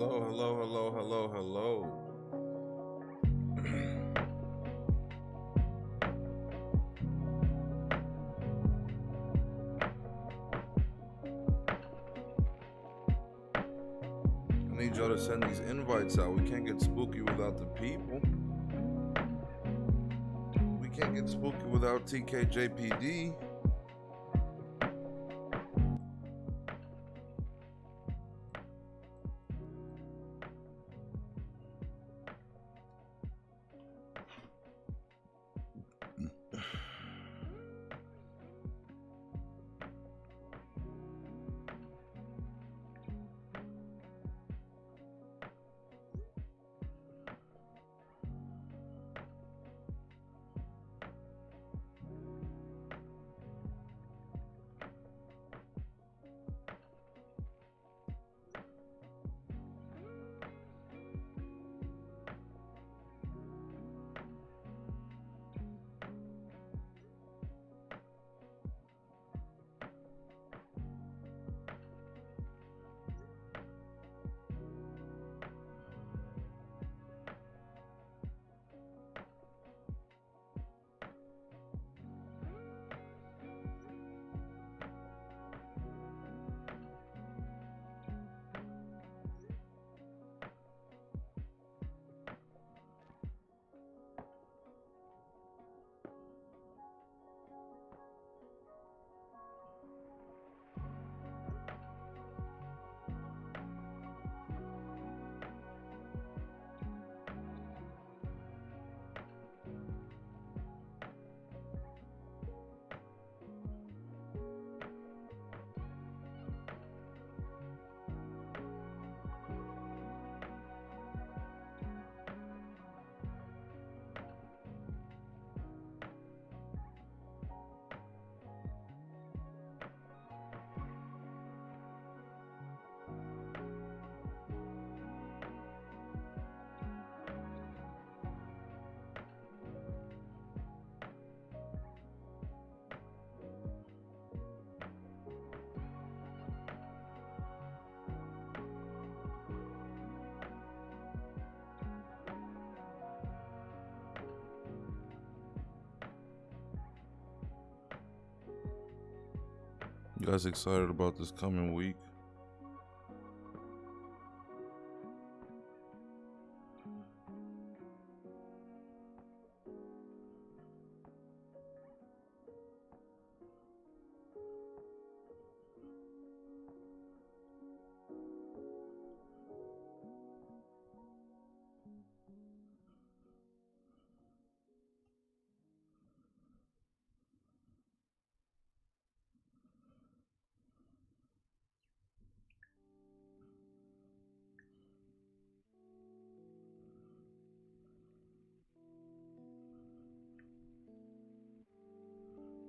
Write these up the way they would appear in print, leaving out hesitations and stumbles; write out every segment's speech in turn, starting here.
Hello, hello, hello, hello, hello. I need y'all to send these invites out. We can't get spooky without the people. We can't get spooky without TKJPD. You guys excited about this coming week?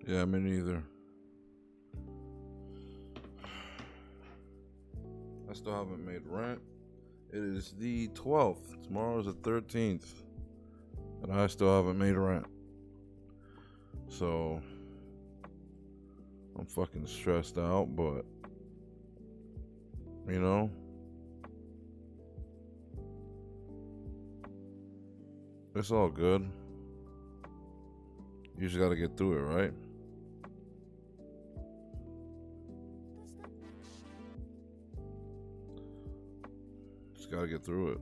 Yeah, me neither. I still haven't made rent. It is the 12th. Tomorrow is the 13th. And I still haven't made rent. So I'm fucking stressed out, but you know, it's all good. You just gotta get through it, right? Just gotta get through it.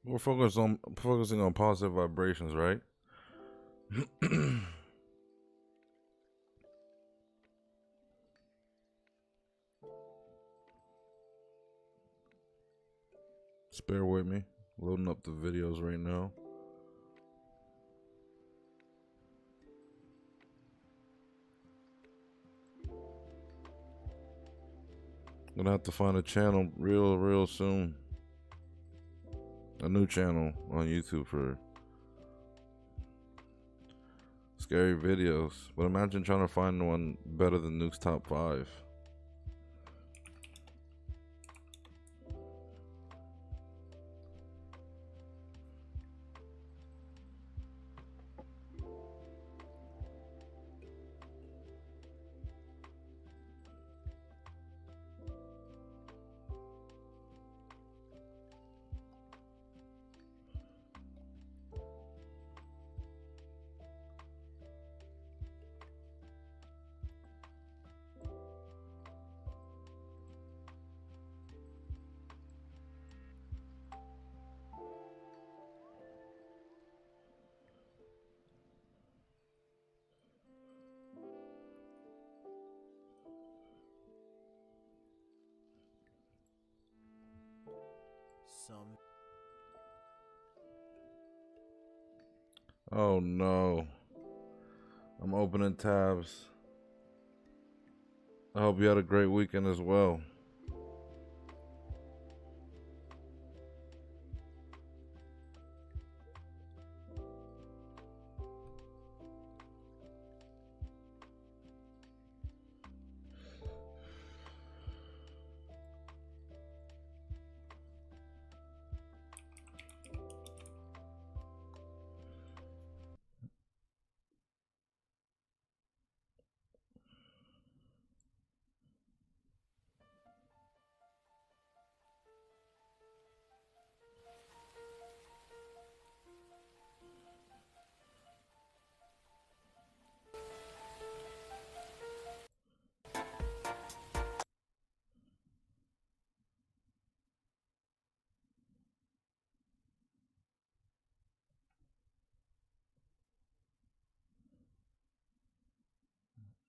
We're focusing on positive vibrations, right? Just bear with me. Loading up the videos right now. Gonna have to find a channel real soon. A new channel on YouTube for scary videos. But imagine trying to find one better than Nuke's Top 5. Oh no. I'm opening tabs. I hope you had a great weekend as well.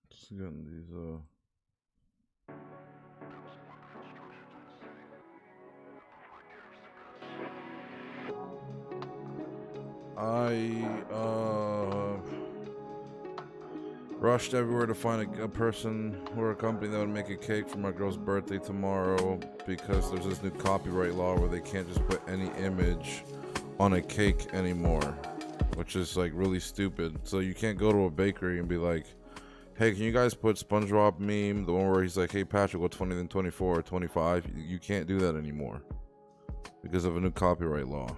Just getting these Rushed everywhere to find a person or a company that would make a cake for my girl's birthday tomorrow because there's this new copyright law where they can't just put any image on a cake anymore, which is like really stupid. So you can't go to a bakery and be like, hey, can you guys put SpongeBob meme, the one where he's like, hey Patrick, what's 20 than 24 or 25? You can't do that anymore because of a new copyright law.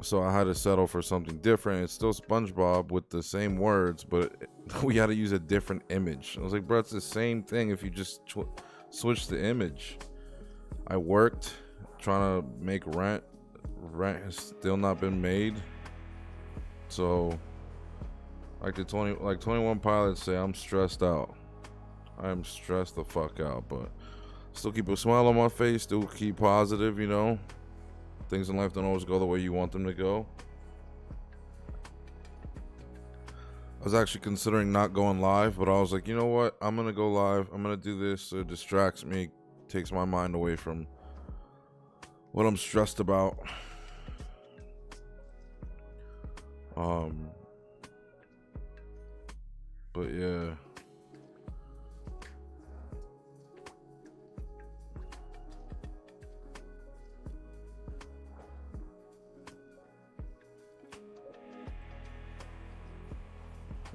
So I had to settle for something different. It's still SpongeBob with the same words, but we had to use a different image. I was like, bro, it's the same thing if you just switch the image. I worked trying to make rent. Rent has still not been made. So like 21 Pilots say, I'm stressed out. I am stressed the fuck out, but still keep a smile on my face, still keep positive, you know. Things in life don't always go the way you want them to go. I was actually considering not going live, but I was like, you know what? I'm going to go live. I'm going to do this. So it distracts me, takes my mind away from what I'm stressed about. But yeah.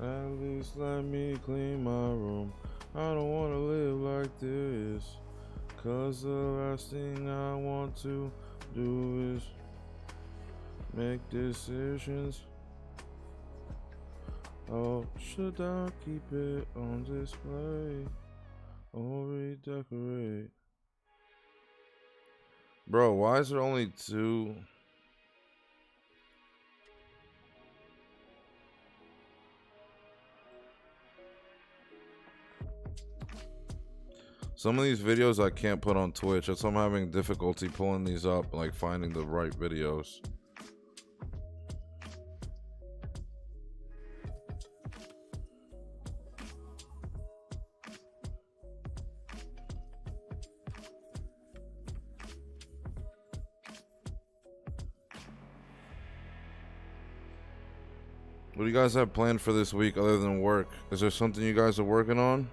At least let me clean my room. I don't want to live like this. Cause the last thing I want to do is make decisions. Oh, should I keep it on display or redecorate? Bro, why is there only 2? Some of these videos I can't put on Twitch. That's why I'm having difficulty pulling these up, like finding the right videos. What do you guys have planned for this week other than work? Is there something you guys are working on?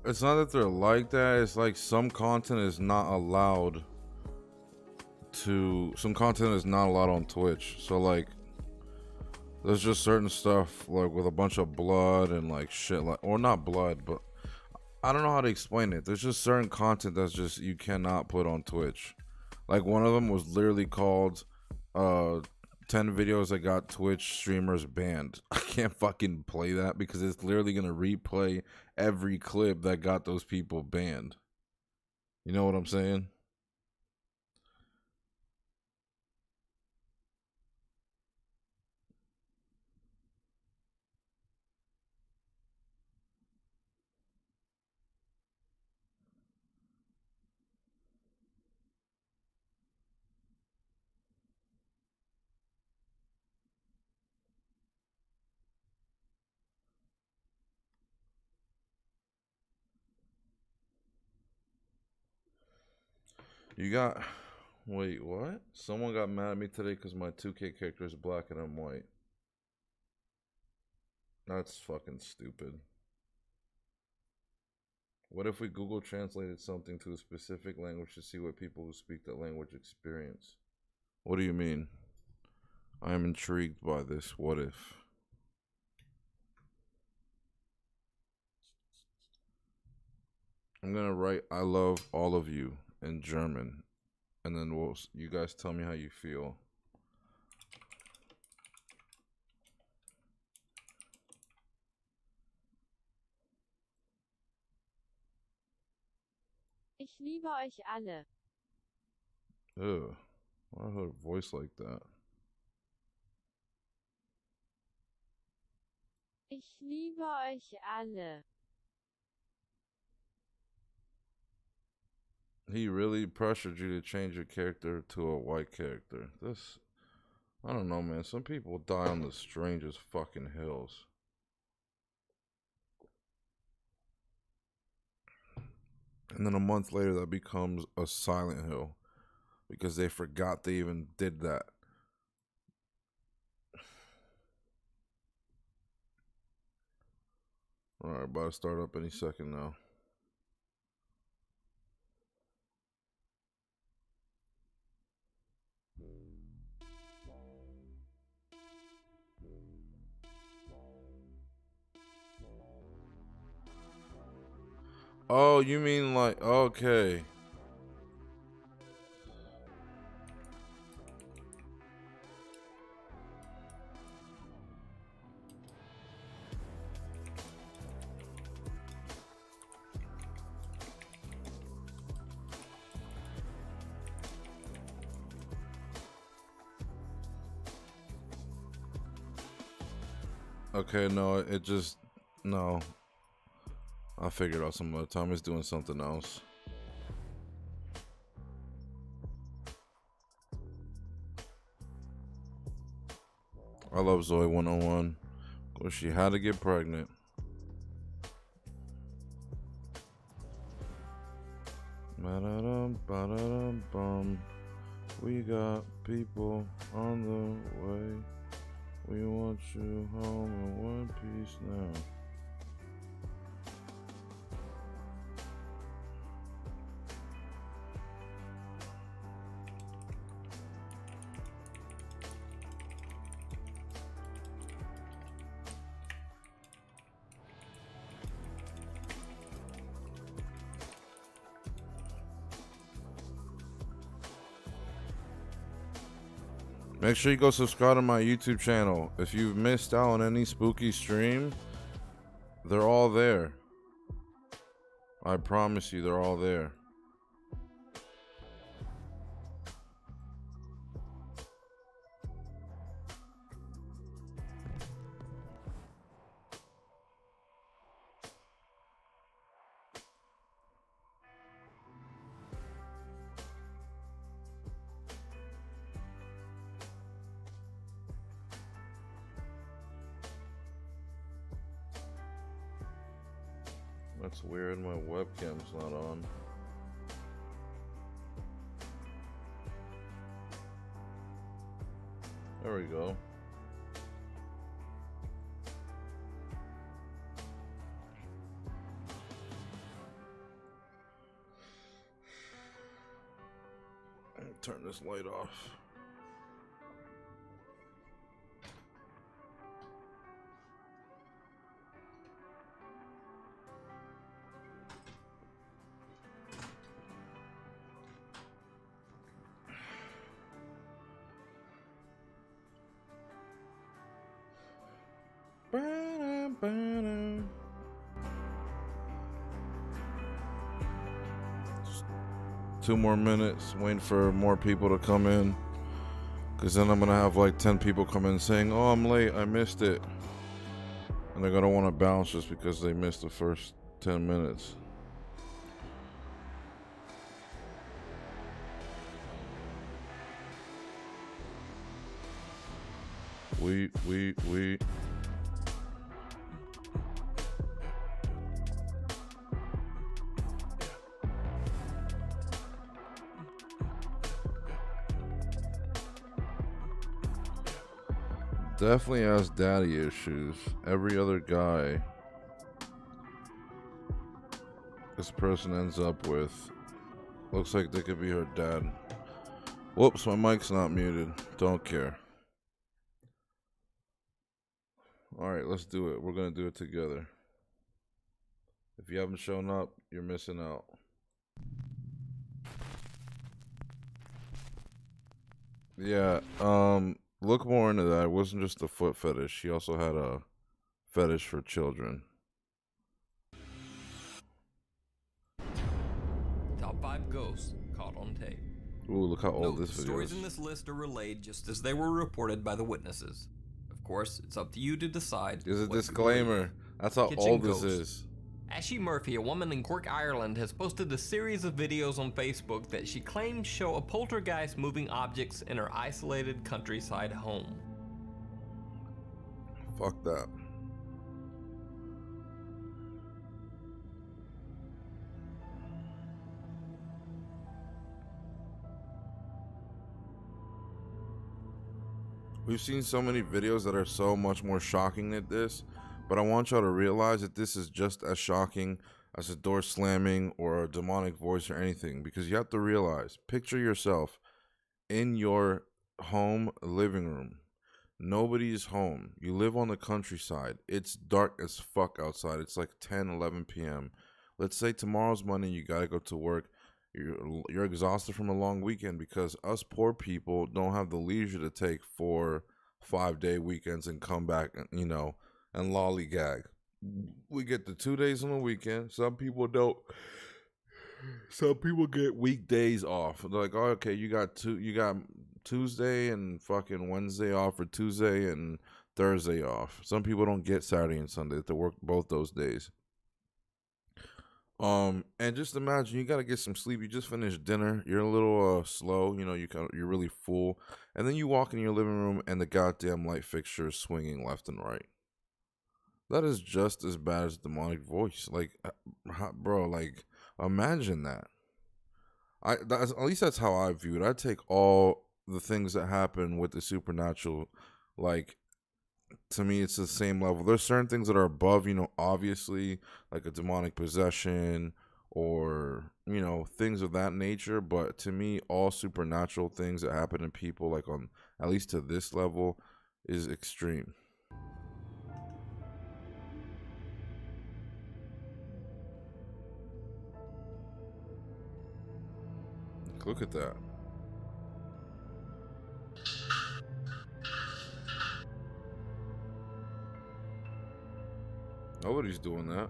It's not that they're like that. It's like some content is not allowed on Twitch. So like there's just certain stuff like with a bunch of blood and like shit, like, or not blood, but I don't know how to explain it. There's just certain content that's just you cannot put on Twitch. Like one of them was literally called 10 videos that got Twitch streamers banned. I can't fucking play that because it's literally gonna replay every clip that got those people banned. You know what I'm saying? You got... Wait, what? Someone got mad at me today because my 2K character is black and I'm white. That's fucking stupid. What if we Google translated something to a specific language to see what people who speak that language experience? What do you mean? I am intrigued by this. What if? I'm gonna write "I love all of you" in German, and then you guys tell me how you feel. Ich liebe euch alle. Ugh. Why would a voice like that? Ich liebe euch alle. He really pressured you to change your character to a white character. This, I don't know, man. Some people die on the strangest fucking hills. And then a month later, that becomes a Silent Hill because they forgot they even did that. Alright, about to start up any second now. Oh, you mean like, okay. Okay, no, it just, no. I figured out some other time. It's doing something else. I love Zoe 101. Well, she had to get pregnant. Ba-da-dum-ba-da-dum-bum. We got people on the way. We want you home in one piece now. Make sure you go subscribe to my YouTube channel. If you've missed out on any spooky stream, they're all there. I promise you, they're all there. That's weird, my webcam's not on. There we go. Turn this light off. Just 2 more minutes, waiting for more people to come in. Because then I'm going to have like 10 people come in saying, oh, I'm late, I missed it. And they're going to want to bounce just because they missed the first 10 minutes. We. Definitely has daddy issues. Every other guy this person ends up with looks like they could be her dad. Whoops, my mic's not muted. Don't care. Alright, let's do it. We're gonna do it together. If you haven't shown up, you're missing out. Yeah, look more into that. It wasn't just a foot fetish. She also had a fetish for children. Top 5 ghosts caught on tape. Ooh, look how old Note, this the video stories is. in this list are relayed just as they were reported by the witnesses. Of course, it's up to you to decide. There's a what you disclaimer. believe. That's how Kitchen old this ghost. is. Ashley Murphy, a woman in Cork, Ireland, has posted a series of videos on Facebook that she claims show a poltergeist moving objects in her isolated countryside home. Fuck that. We've seen so many videos that are so much more shocking than this, but I want y'all to realize that this is just as shocking as a door slamming or a demonic voice or anything, because you have to realize, picture yourself in your home living room. Nobody's home. You live on the countryside. It's dark as fuck outside. It's like 10, 11 p.m. Let's say tomorrow's Monday, you gotta go to work. You're exhausted from a long weekend, because us poor people don't have the leisure to take 4-5 day weekends and come back, you know, and lollygag. We get the 2 days on the weekend. Some people don't. Some people get weekdays off. They're like, oh, okay, you got Tuesday and fucking Wednesday off, or Tuesday and Thursday off. Some people don't get Saturday and Sunday. They have to work both those days. And just imagine, you gotta get some sleep. You just finished dinner. You're a little slow. You know, you're really full, and then you walk in your living room and the goddamn light fixture is swinging left and right. That is just as bad as demonic voice. Like, bro, like, imagine that. At least that's how I view it. I take all the things that happen with the supernatural, like, to me, it's the same level. There's certain things that are above, you know, obviously, like a demonic possession or, you know, things of that nature. But to me, all supernatural things that happen to people, like on at least to this level, is extreme. Look at that. Nobody's doing that.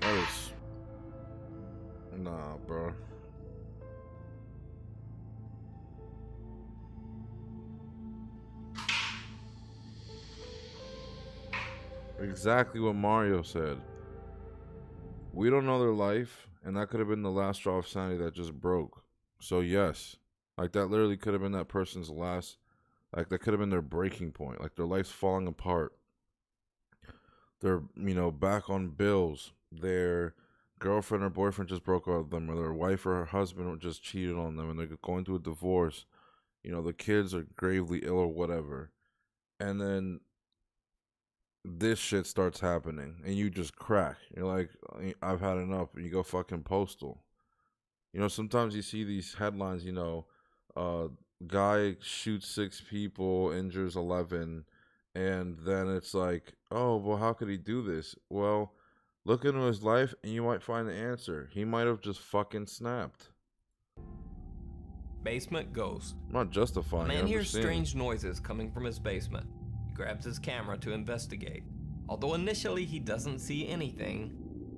That is... Nah, bro. Exactly what Mario said. We don't know their life, and that could have been the last straw of sanity that just broke. So yes, like that literally could have been that person's last, like that could have been their breaking point. Like their life's falling apart. They're, you know, back on bills. Their girlfriend or boyfriend just broke up with them, or their wife or her husband just cheated on them, and they're going through a divorce. You know, the kids are gravely ill or whatever. And then this shit starts happening and you just crack. You're like, I've had enough. You go fucking postal. You know, sometimes you see these headlines, you know, guy shoots 6 people, injures 11, and then it's like, oh, well, how could he do this? Well, look into his life and you might find the answer. He might have just fucking snapped. Basement ghost. I'm not justifying it. A man I'm hears just saying. strange noises coming from his basement. He grabs his camera to investigate. Although initially he doesn't see anything,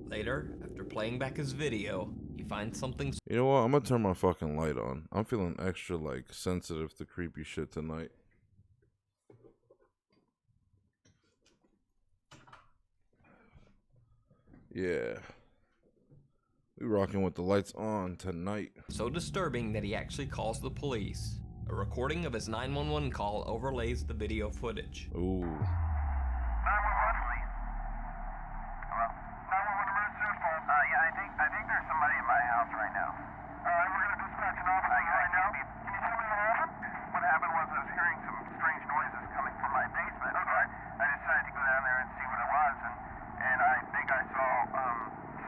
later, after playing back his video, he finds something. You know what? I'm gonna turn my fucking light on. I'm feeling extra, like, sensitive to creepy shit tonight. Yeah. We rocking with the lights on tonight. So disturbing that he actually calls the police. A recording of his 911 call overlays the video footage. Ooh. 911, please. Hello? 911 emergency response. Yeah, I think there's somebody in my house right now. Alright, we're gonna dispatch an officer right now. Can you tell me what happened? What happened was I was hearing some strange noises coming from my basement. Okay. I decided to go down there and see what it was, and I think I saw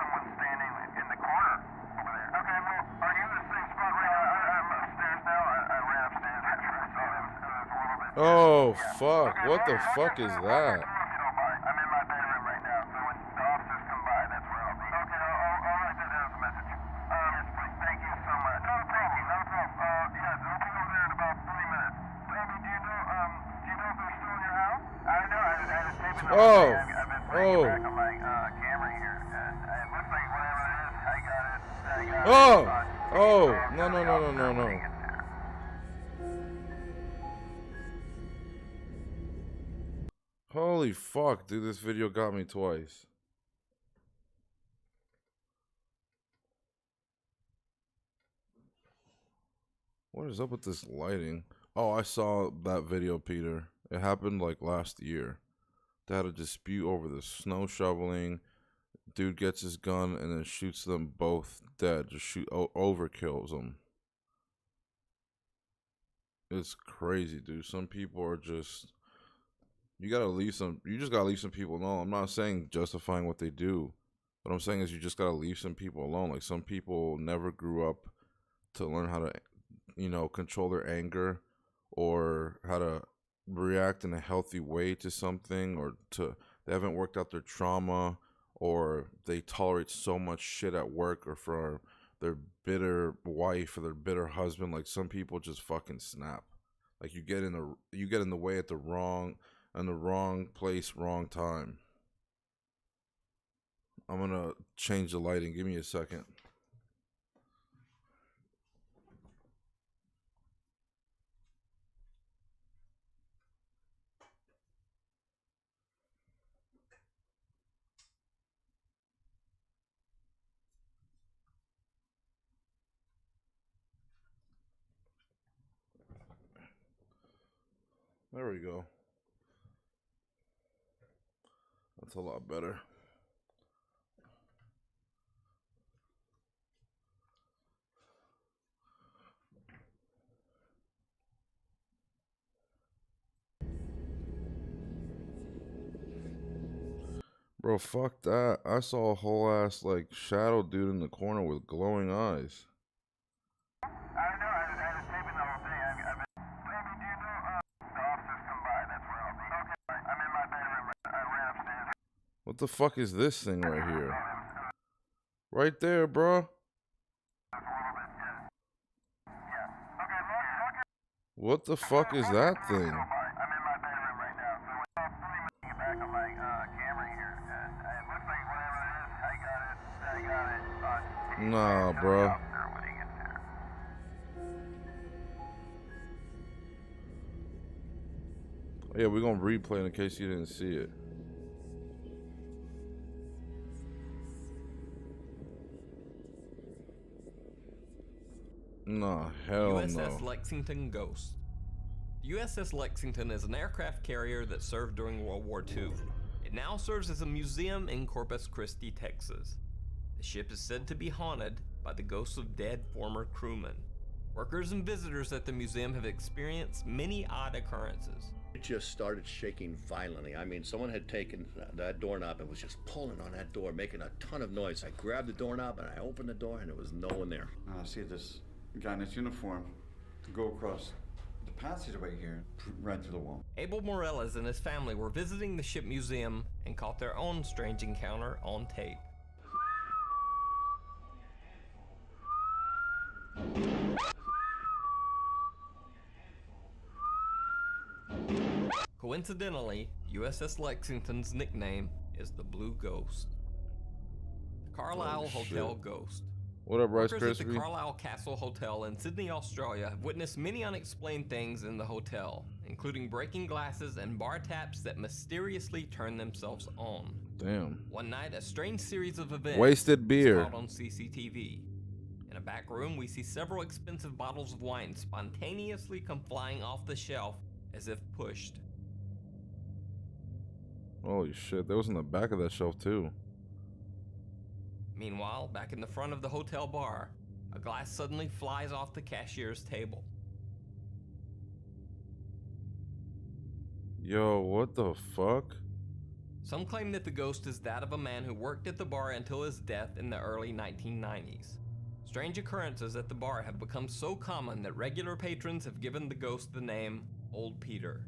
someone standing in the corner over there. Okay, well, are you in the same spot right now? I'm upstairs now. I ran upstairs after I saw it. It was a little bit. Oh, fuck. What the fuck is that? If you don't mind. I'm in my bedroom right now, so when the officers come by, that's where I'll be. Okay, I'll write that down as a message. Yes, please. Thank you so much. Not a problem. Yeah, they'll be over there in about 3 minutes. Tommy, do you know if there's Oh, I've been playing oh, back on my camera here, and it looks like whatever it is, I got it. oh, on oh, TV, no, no, no, no, no, no. it's there. Holy fuck, dude, this video got me twice. What is up with this lighting? Oh, I saw that video, Peter. It happened like last year. They had a dispute over the snow shoveling. Dude gets his gun and then shoots them both dead. Just overkills them. It's crazy, dude. Some people are just... You just gotta leave some people alone. I'm not saying justifying what they do. What I'm saying is you just gotta leave some people alone. Like, some people never grew up to learn how to, control their anger or how to react in a healthy way to something, or they haven't worked out their trauma, or they tolerate so much shit at work or for their bitter wife or their bitter husband. Like, some people just fucking snap. Like, you get in the way at the wrong place, wrong time. I'm gonna change the lighting. Give me a second. There we go. That's a lot better. Bro, fuck that. I saw a whole ass like shadow dude in the corner with glowing eyes. I don't know, I was taping the whole thing. I've been... Baby, do you know, the officers come by, that's where I'll be. Okay, I'm in my bedroom, I ran upstairs. What the fuck is this thing right here? Right there, bro. What the fuck is that thing? I'm in my bedroom right now, so I'm fully moving it back on my camera here, and it looks like whatever it is, I got it on TV. Nah, bro. When he gets there. Yeah, we're gonna replay it in case you didn't see it. Nah, hell USS no. Lexington Ghost. The USS Lexington is an aircraft carrier that served during World War II. It now serves as a museum in Corpus Christi, Texas. The ship is said to be haunted by the ghosts of dead former crewmen. Workers and visitors at the museum have experienced many odd occurrences. It just started shaking violently. I mean, someone had taken that doorknob and was just pulling on that door, making a ton of noise. I grabbed the doorknob and I opened the door and there was no one there. I see this guy in his uniform go across the passageway here, right through the wall. Abel Morales and his family were visiting the ship museum and caught their own strange encounter on tape. Coincidentally, USS Lexington's nickname is the Blue Ghost. The Carlisle Holy Hotel shit. Ghost. What up, Rice Workers at the Krispie? Carlisle Castle Hotel in Sydney, Australia have witnessed many unexplained things in the hotel, including breaking glasses and bar taps that mysteriously turn themselves on. Damn. One night, a strange series of events Wasted beer. was caught on CCTV. In a back room, we see several expensive bottles of wine spontaneously come flying off the shelf as if pushed. Holy shit, that was in the back of that shelf too. Meanwhile, back in the front of the hotel bar, a glass suddenly flies off the cashier's table. Yo, what the fuck? Some claim that the ghost is that of a man who worked at the bar until his death in the early 1990s. Strange occurrences at the bar have become so common that regular patrons have given the ghost the name Old Peter.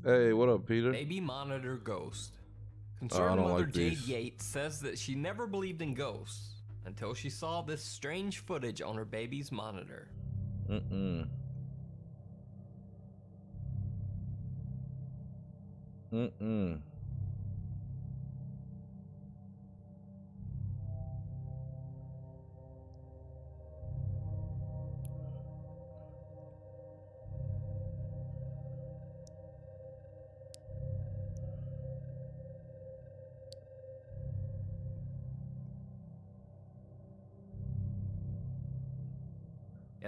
Hey, what up, Peter? Baby monitor ghost. I Concerned don't mother like Jade these. Yates says that she never believed in ghosts until she saw this strange footage on her baby's monitor. Mm-mm.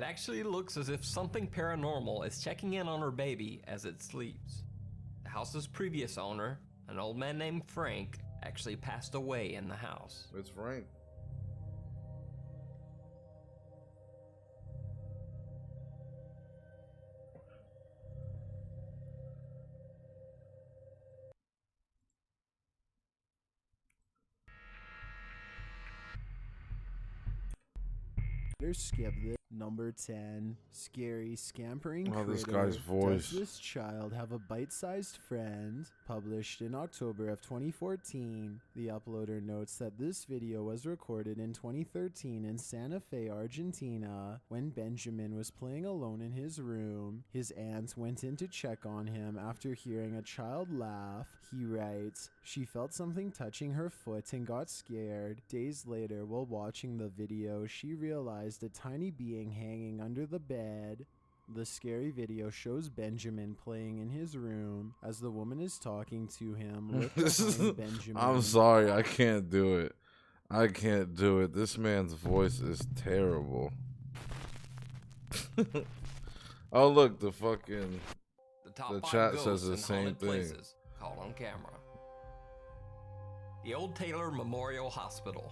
It actually looks as if something paranormal is checking in on her baby as it sleeps. The house's previous owner, an old man named Frank, actually passed away in the house. It's Frank. Skip this. Number 10. Scary Scampering Oh, this Critter. guy's voice. Does this child have a bite-sized friend? Published in October of 2014. The uploader notes that this video was recorded in 2013 in Santa Fe, Argentina, when Benjamin was playing alone in his room. His aunt went in to check on him after hearing a child laugh. He writes, "She felt something touching her foot and got scared. Days later, while watching the video, she realized a tiny being hanging under the bed." The scary video shows Benjamin playing in his room. As the woman is talking to him, look behind Benjamin. I'm sorry, I can't do it. I can't do it. This man's voice is terrible. Oh, look, the fucking... The top The 5 chat ghosts says the in same haunted thing. places caught on camera. The Old Taylor Memorial Hospital.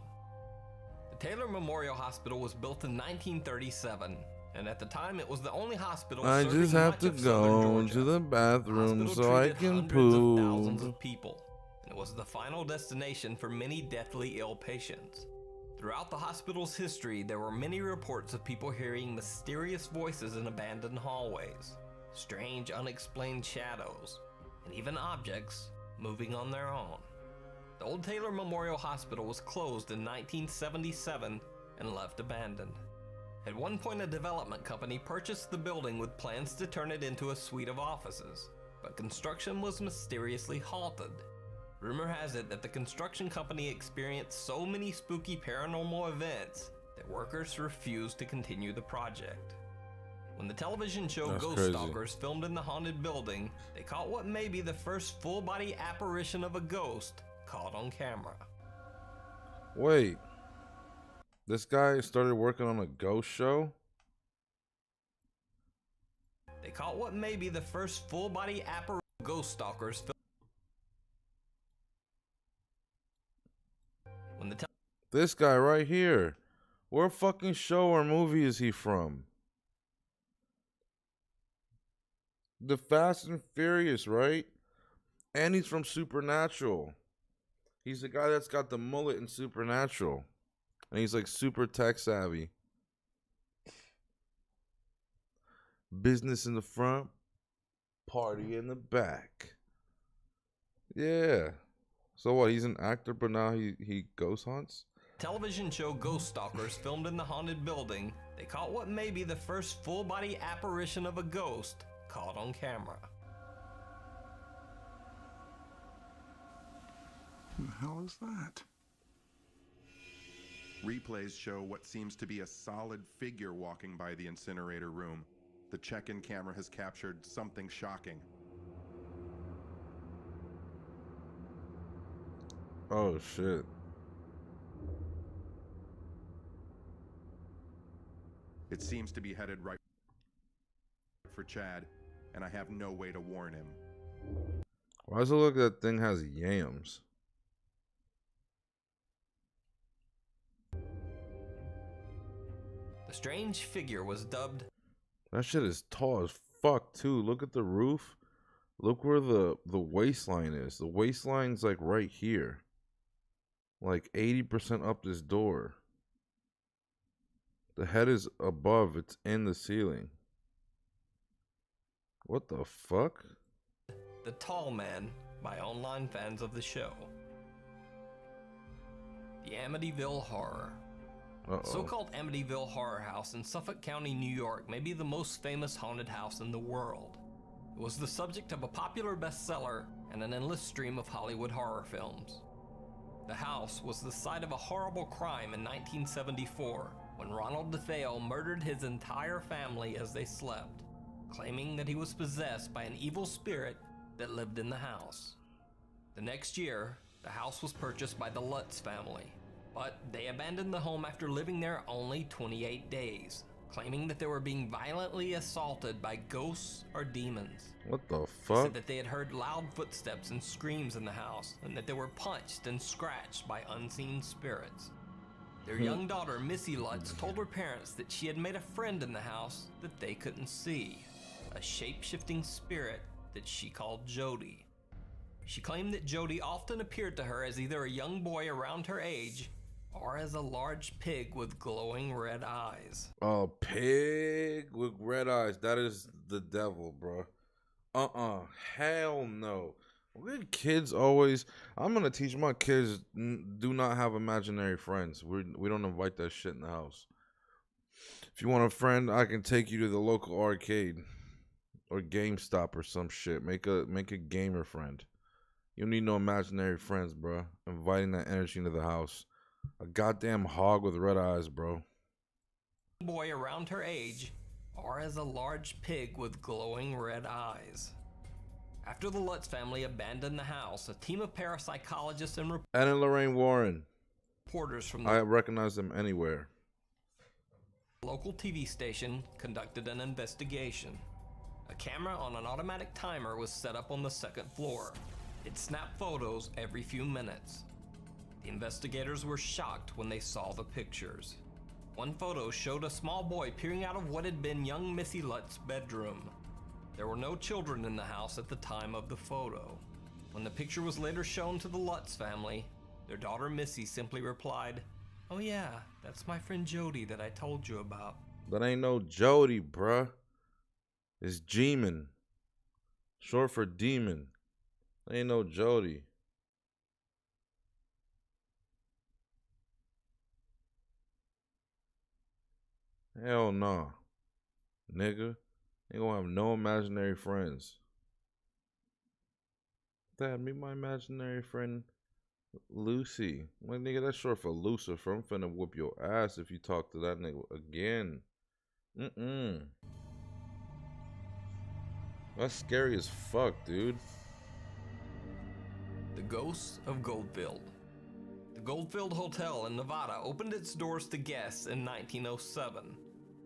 The Taylor Memorial Hospital was built in 1937, and at the time it was the only hospital I serving just have much to of southern go Georgia. to the bathroom Hospital so I treated can hundreds of thousands poo. of people, and it was the final destination for many deathly ill patients. Throughout the hospital's history, there were many reports of people hearing mysterious voices in abandoned hallways, strange unexplained shadows, and even objects moving on their own. The Old Taylor Memorial Hospital was closed in 1977 and left abandoned. At one point, a development company purchased the building with plans to turn it into a suite of offices, but construction was mysteriously halted. Rumor has it that the construction company experienced so many spooky paranormal events that workers refused to continue the project. When the television show That's Ghost crazy. Stalkers filmed in the haunted building, they caught what may be the first full-body apparition of a ghost caught on camera. Wait. This guy started working on a ghost show? They caught what may be the first full-body apparition of Ghost Stalkers when the This guy right here. Where fucking show or movie is he from? The Fast and Furious, right? And he's from Supernatural. He's the guy that's got the mullet in Supernatural. And he's like super tech savvy. Business in the front, party in the back. Yeah. So what, he's an actor, but now he ghost hunts? television show Ghost Stalkers filmed in the haunted building, they caught what may be the first full-body apparition of a ghost caught on camera. Who the hell is that? Replays show what seems to be a solid figure walking by the incinerator room. The check-in camera has captured something shocking. Oh shit. It seems to be headed right for Chad, and I have no way to warn him. Why does it look like that thing has yams? The strange figure was dubbed That shit is tall as fuck too. Look at the roof. Look where the waistline is. The waistline's like right here. Like 80% up this door. The head is above. It's in the ceiling. What the fuck? The Tall Man by online fans of the show. The Amityville Horror. Uh-oh. So-called Amityville Horror House in Suffolk County, New York may be the most famous haunted house in the world. It was the subject of a popular bestseller and an endless stream of Hollywood horror films. The house was the site of a horrible crime in 1974 when Ronald DeFeo murdered his entire family as they slept, claiming that he was possessed by an evil spirit that lived in the house. The next year, the house was purchased by the Lutz family, but they abandoned the home after living there only 28 days. claiming that they were being violently assaulted by ghosts or demons. What the They fuck? said that they had heard loud footsteps and screams in the house, and that they were punched and scratched by unseen spirits. Their young daughter, Missy Lutz, told her parents that she had made a friend in the house that they couldn't see, a shape-shifting spirit that she called Jody. She claimed that Jody often appeared to her as either a young boy around her age or as a large pig with glowing red eyes. A pig with red eyes. That is the devil, bro. Hell no. Weird kids always. I'm gonna teach my kids do not have imaginary friends. We don't invite that shit in the house. If you want a friend, I can take you to the local arcade or GameStop or some shit. Make a gamer friend. You don't need no imaginary friends, bro. Inviting that energy into the house. A goddamn hog with red eyes, bro. Boy around her age, or as a large pig with glowing red eyes. After the Lutz family abandoned the house, a team of parapsychologists and Anna Lorraine Warren. reporters from the I recognize them anywhere. local TV station conducted an investigation. A camera on an automatic timer was set up on the second floor. It snapped photos every few minutes. The investigators were shocked when they saw the pictures. One photo showed a small boy peering out of what had been young Missy Lutz's bedroom. There were no children in the house at the time of the photo. When the picture was later shown to the Lutz family, their daughter Missy simply replied, "Oh yeah, that's my friend Jody that I told you about." That ain't no Jody, bruh. It's G-Man. Short for demon. That ain't no Jody. Hell nah. Nigga. Ain't gonna have no imaginary friends. Dad, meet my imaginary friend Lucy. My nigga, that's short for Lucifer. I'm finna whoop your ass if you talk to that nigga again. That's scary as fuck, dude. The Ghosts of Goldfield. The Goldfield Hotel in Nevada opened its doors to guests in 1907.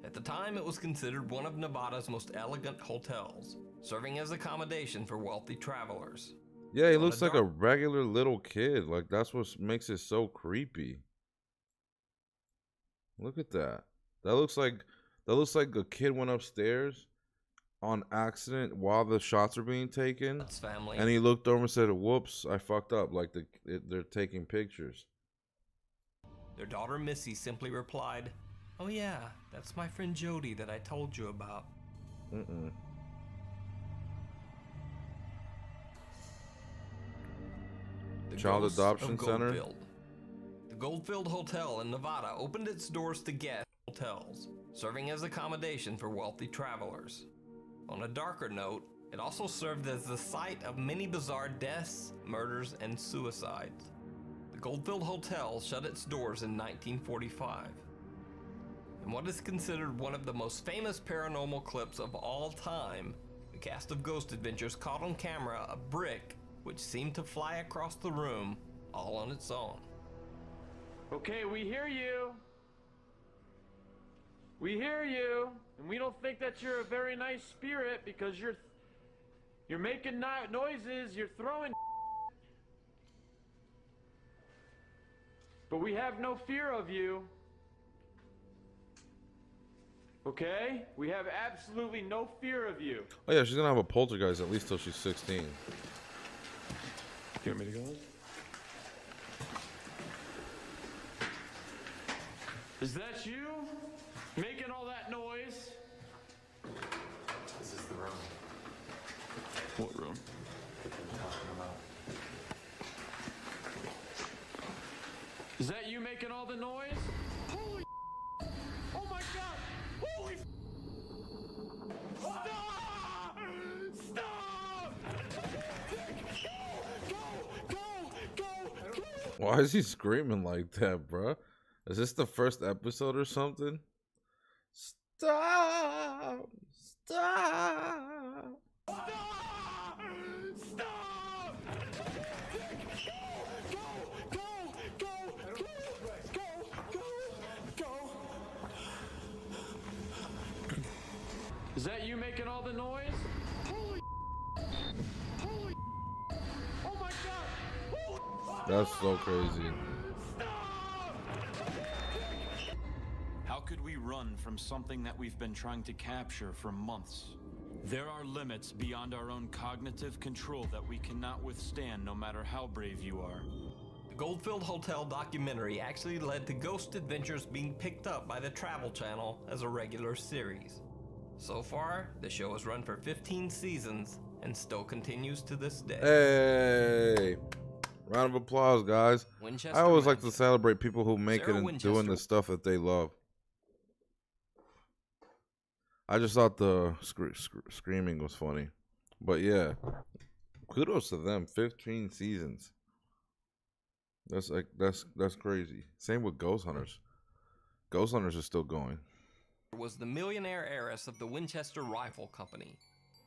At the time, it was considered one of Nevada's most elegant hotels, serving as accommodation for wealthy travelers. Yeah, he On looks the like a regular little kid. Like, that's what makes it so creepy. Look at that. That looks like a kid went upstairs on accident while the shots are being taken. Lutz family. And he looked over and said, "Whoops, I fucked up." Like they're taking pictures. Their daughter Missy simply replied, "Oh yeah, that's my friend Jody that I told you about." The Child Ghosts Adoption of Center? Goldfield. The Goldfield Hotel in Nevada opened its doors to guest hotels, serving as accommodation for wealthy travelers. On a darker note, it also served as the site of many bizarre deaths, murders, and suicides. The Goldfield Hotel shut its doors in 1945. In what is considered one of the most famous paranormal clips of all time, the cast of Ghost Adventures caught on camera a brick which seemed to fly across the room all on its own. Okay, we hear you. We hear you, and we don't think that you're a very nice spirit because you're making noises, you're throwing but we have no fear of you. Okay? We have absolutely no fear of you. Oh yeah, she's gonna have a poltergeist at least till she's 16. You want me to go? Is that you? Making all that noise? This is the room What room? that they're talking about. Is that you making all the noise? Holy oh my god! Holy Stop! Stop! Go! Why is he screaming like that, bruh? Is this the first episode or something? Stop! Stop! Stop! Go! That's so crazy. How could we run from something that we've been trying to capture for months? There are limits beyond our own cognitive control that we cannot withstand no matter how brave you are. The Goldfield Hotel documentary actually led to Ghost Adventures being picked up by the Travel Channel as a regular series. So far, the show has run for 15 seasons and still continues to this day. Hey, round of applause, guys. Winchester I always like Mansion. to celebrate people who make Sarah it and Winchester. doing the stuff that they love. I just thought the screaming was funny, but yeah, kudos to them. 15 seasons. That's crazy. Same with Ghost Hunters. Ghost Hunters is still going. Was the millionaire heiress of the Winchester Rifle Company.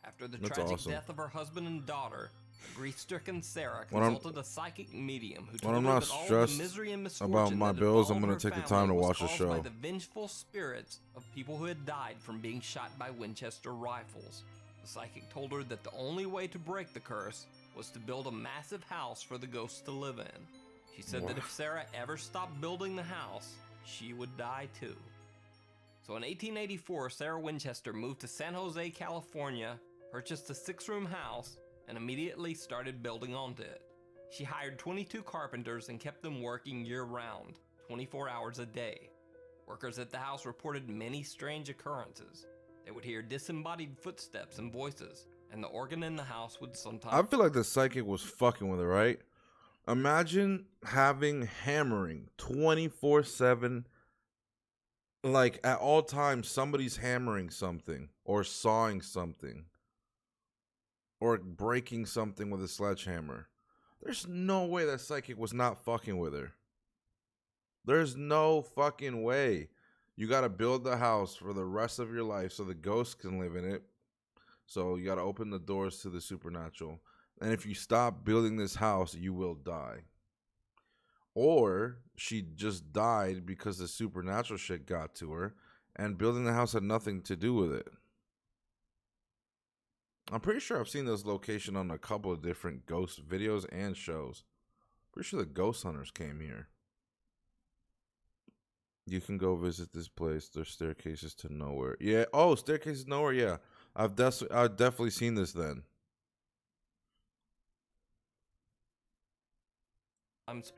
After the That's tragic awesome. death of her husband and daughter, grief-stricken Sarah When I'm- consulted a psychic medium who when told I'm her not that all the stressed misery and about misfortune my that bills, I'm involved gonna her take the family time to was watch the caused show. by the vengeful spirits of people who had died from being shot by Winchester rifles. The psychic told her that the only way to break the curse was to build a massive house for the ghosts to live in. She said that if Sarah ever stopped building the house, she would die too. So in 1884, Sarah Winchester moved to San Jose, California, purchased a 6-room house, and immediately started building onto it. She hired 22 carpenters and kept them working year-round, 24 hours a day. Workers at the house reported many strange occurrences. They would hear disembodied footsteps and voices, and the organ in the house would sometimes... I feel like the psychic was fucking with her, right? Imagine having hammering 24/7. Like at all times, somebody's hammering something or sawing something or breaking something with a sledgehammer. There's no way that psychic was not fucking with her. There's no fucking way. You got to build the house for the rest of your life so the ghosts can live in it. So you got to open the doors to the supernatural. And if you stop building this house, you will die. Or she just died because the supernatural shit got to her, and building the house had nothing to do with it. I'm pretty sure I've seen this location on a couple of different ghost videos and shows. Pretty sure the Ghost Hunters came here. You can go visit this place. There's staircases to nowhere. Yeah. Oh, staircases to nowhere. Yeah. I've definitely seen this then.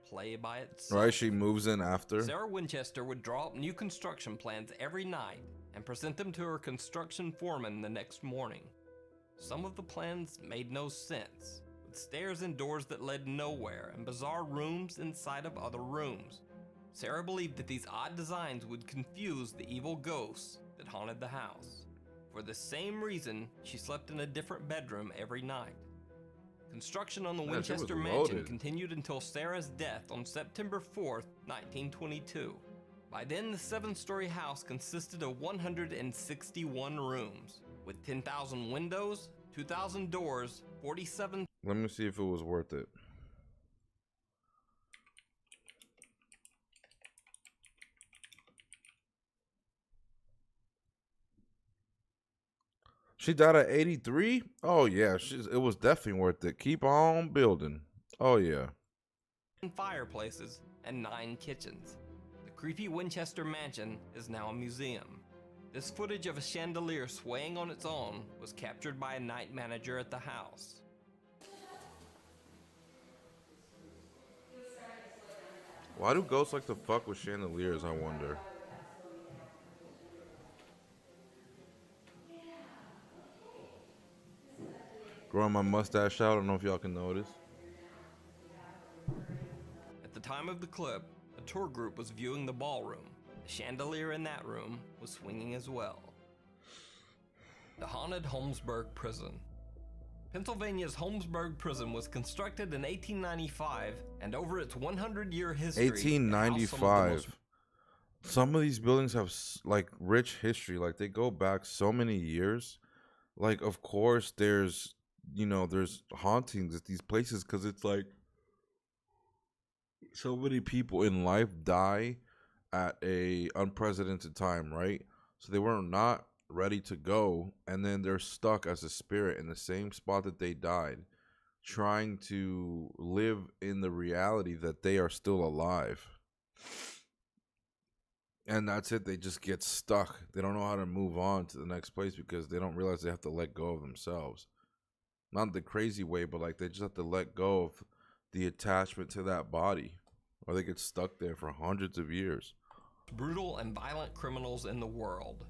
play by itself. Right, she moves in after. Sarah Winchester would draw up new construction plans every night and present them to her construction foreman the next morning. Some of the plans made no sense, with stairs and doors that led nowhere and bizarre rooms inside of other rooms. Sarah believed that these odd designs would confuse the evil ghosts that haunted the house. For the same reason, she slept in a different bedroom every night. Construction on the Man, she was Winchester Mansion loaded. continued until Sarah's death on September 4th, 1922. By then, the 7-story house consisted of 161 rooms, with 10,000 windows, 2,000 doors, 47... Let me see if it was worth it. She died at 83? Oh, yeah. It was definitely worth it. Keep on building. Oh, yeah. fireplaces, and 9 kitchens. The creepy Winchester Mansion is now a museum. This footage of a chandelier swaying on its own was captured by a night manager at the house. Why do ghosts like to fuck with chandeliers, I wonder? Growing my mustache out, I don't know if y'all can notice. At the time of the clip, a tour group was viewing the ballroom. The chandelier in that room was swinging as well. The haunted Holmesburg Prison. Pennsylvania's Holmesburg Prison was constructed in 1895, and over its 100-year history, it housed some of the most 1895. Some of these buildings have like rich history. Like they go back so many years. Like of course there's there's hauntings at these places because it's like so many people in life die at a unprecedented time, right? So they were not ready to go, and then they're stuck as a spirit in the same spot that they died, trying to live in the reality that they are still alive. And that's it. They just get stuck. They don't know how to move on to the next place because they don't realize they have to let go of themselves. Not the crazy way, but like they just have to let go of the attachment to that body, or they get stuck there for hundreds of years. Brutal and violent criminals in the world.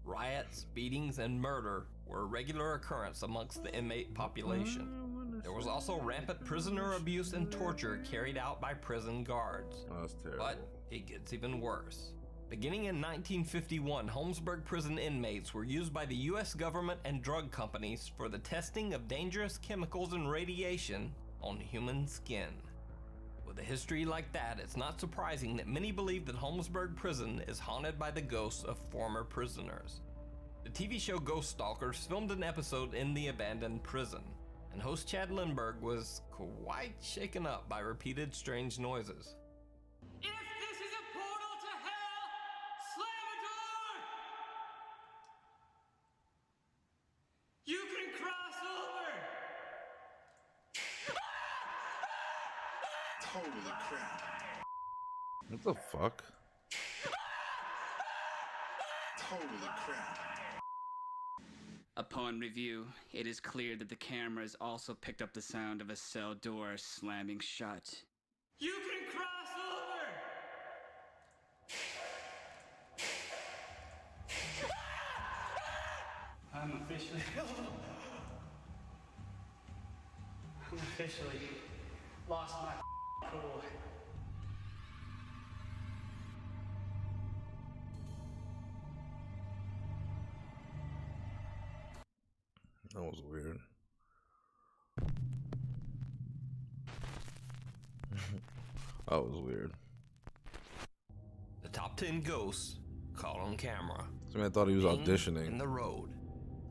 Riots, beatings, and murder were a regular occurrence amongst the inmate population. There was also rampant prisoner abuse and torture carried out by prison guards. Oh, that's terrible. But it gets even worse. Beginning in 1951, Holmesburg prison inmates were used by the U.S. government and drug companies for the testing of dangerous chemicals and radiation on human skin. With a history like that, it's not surprising that many believe that Holmesburg prison is haunted by the ghosts of former prisoners. The TV show Ghost Stalkers filmed an episode in the abandoned prison, and host Chad Lindberg was quite shaken up by repeated strange noises. You can cross over! Holy crap. What the fuck? Holy crap. Upon review, it is clear that the cameras also picked up the sound of a cell door slamming shut. You can cross over! I'm officially lost my cool. That was weird. That was weird. The top 10 ghosts caught on camera. I thought he was auditioning. In the road.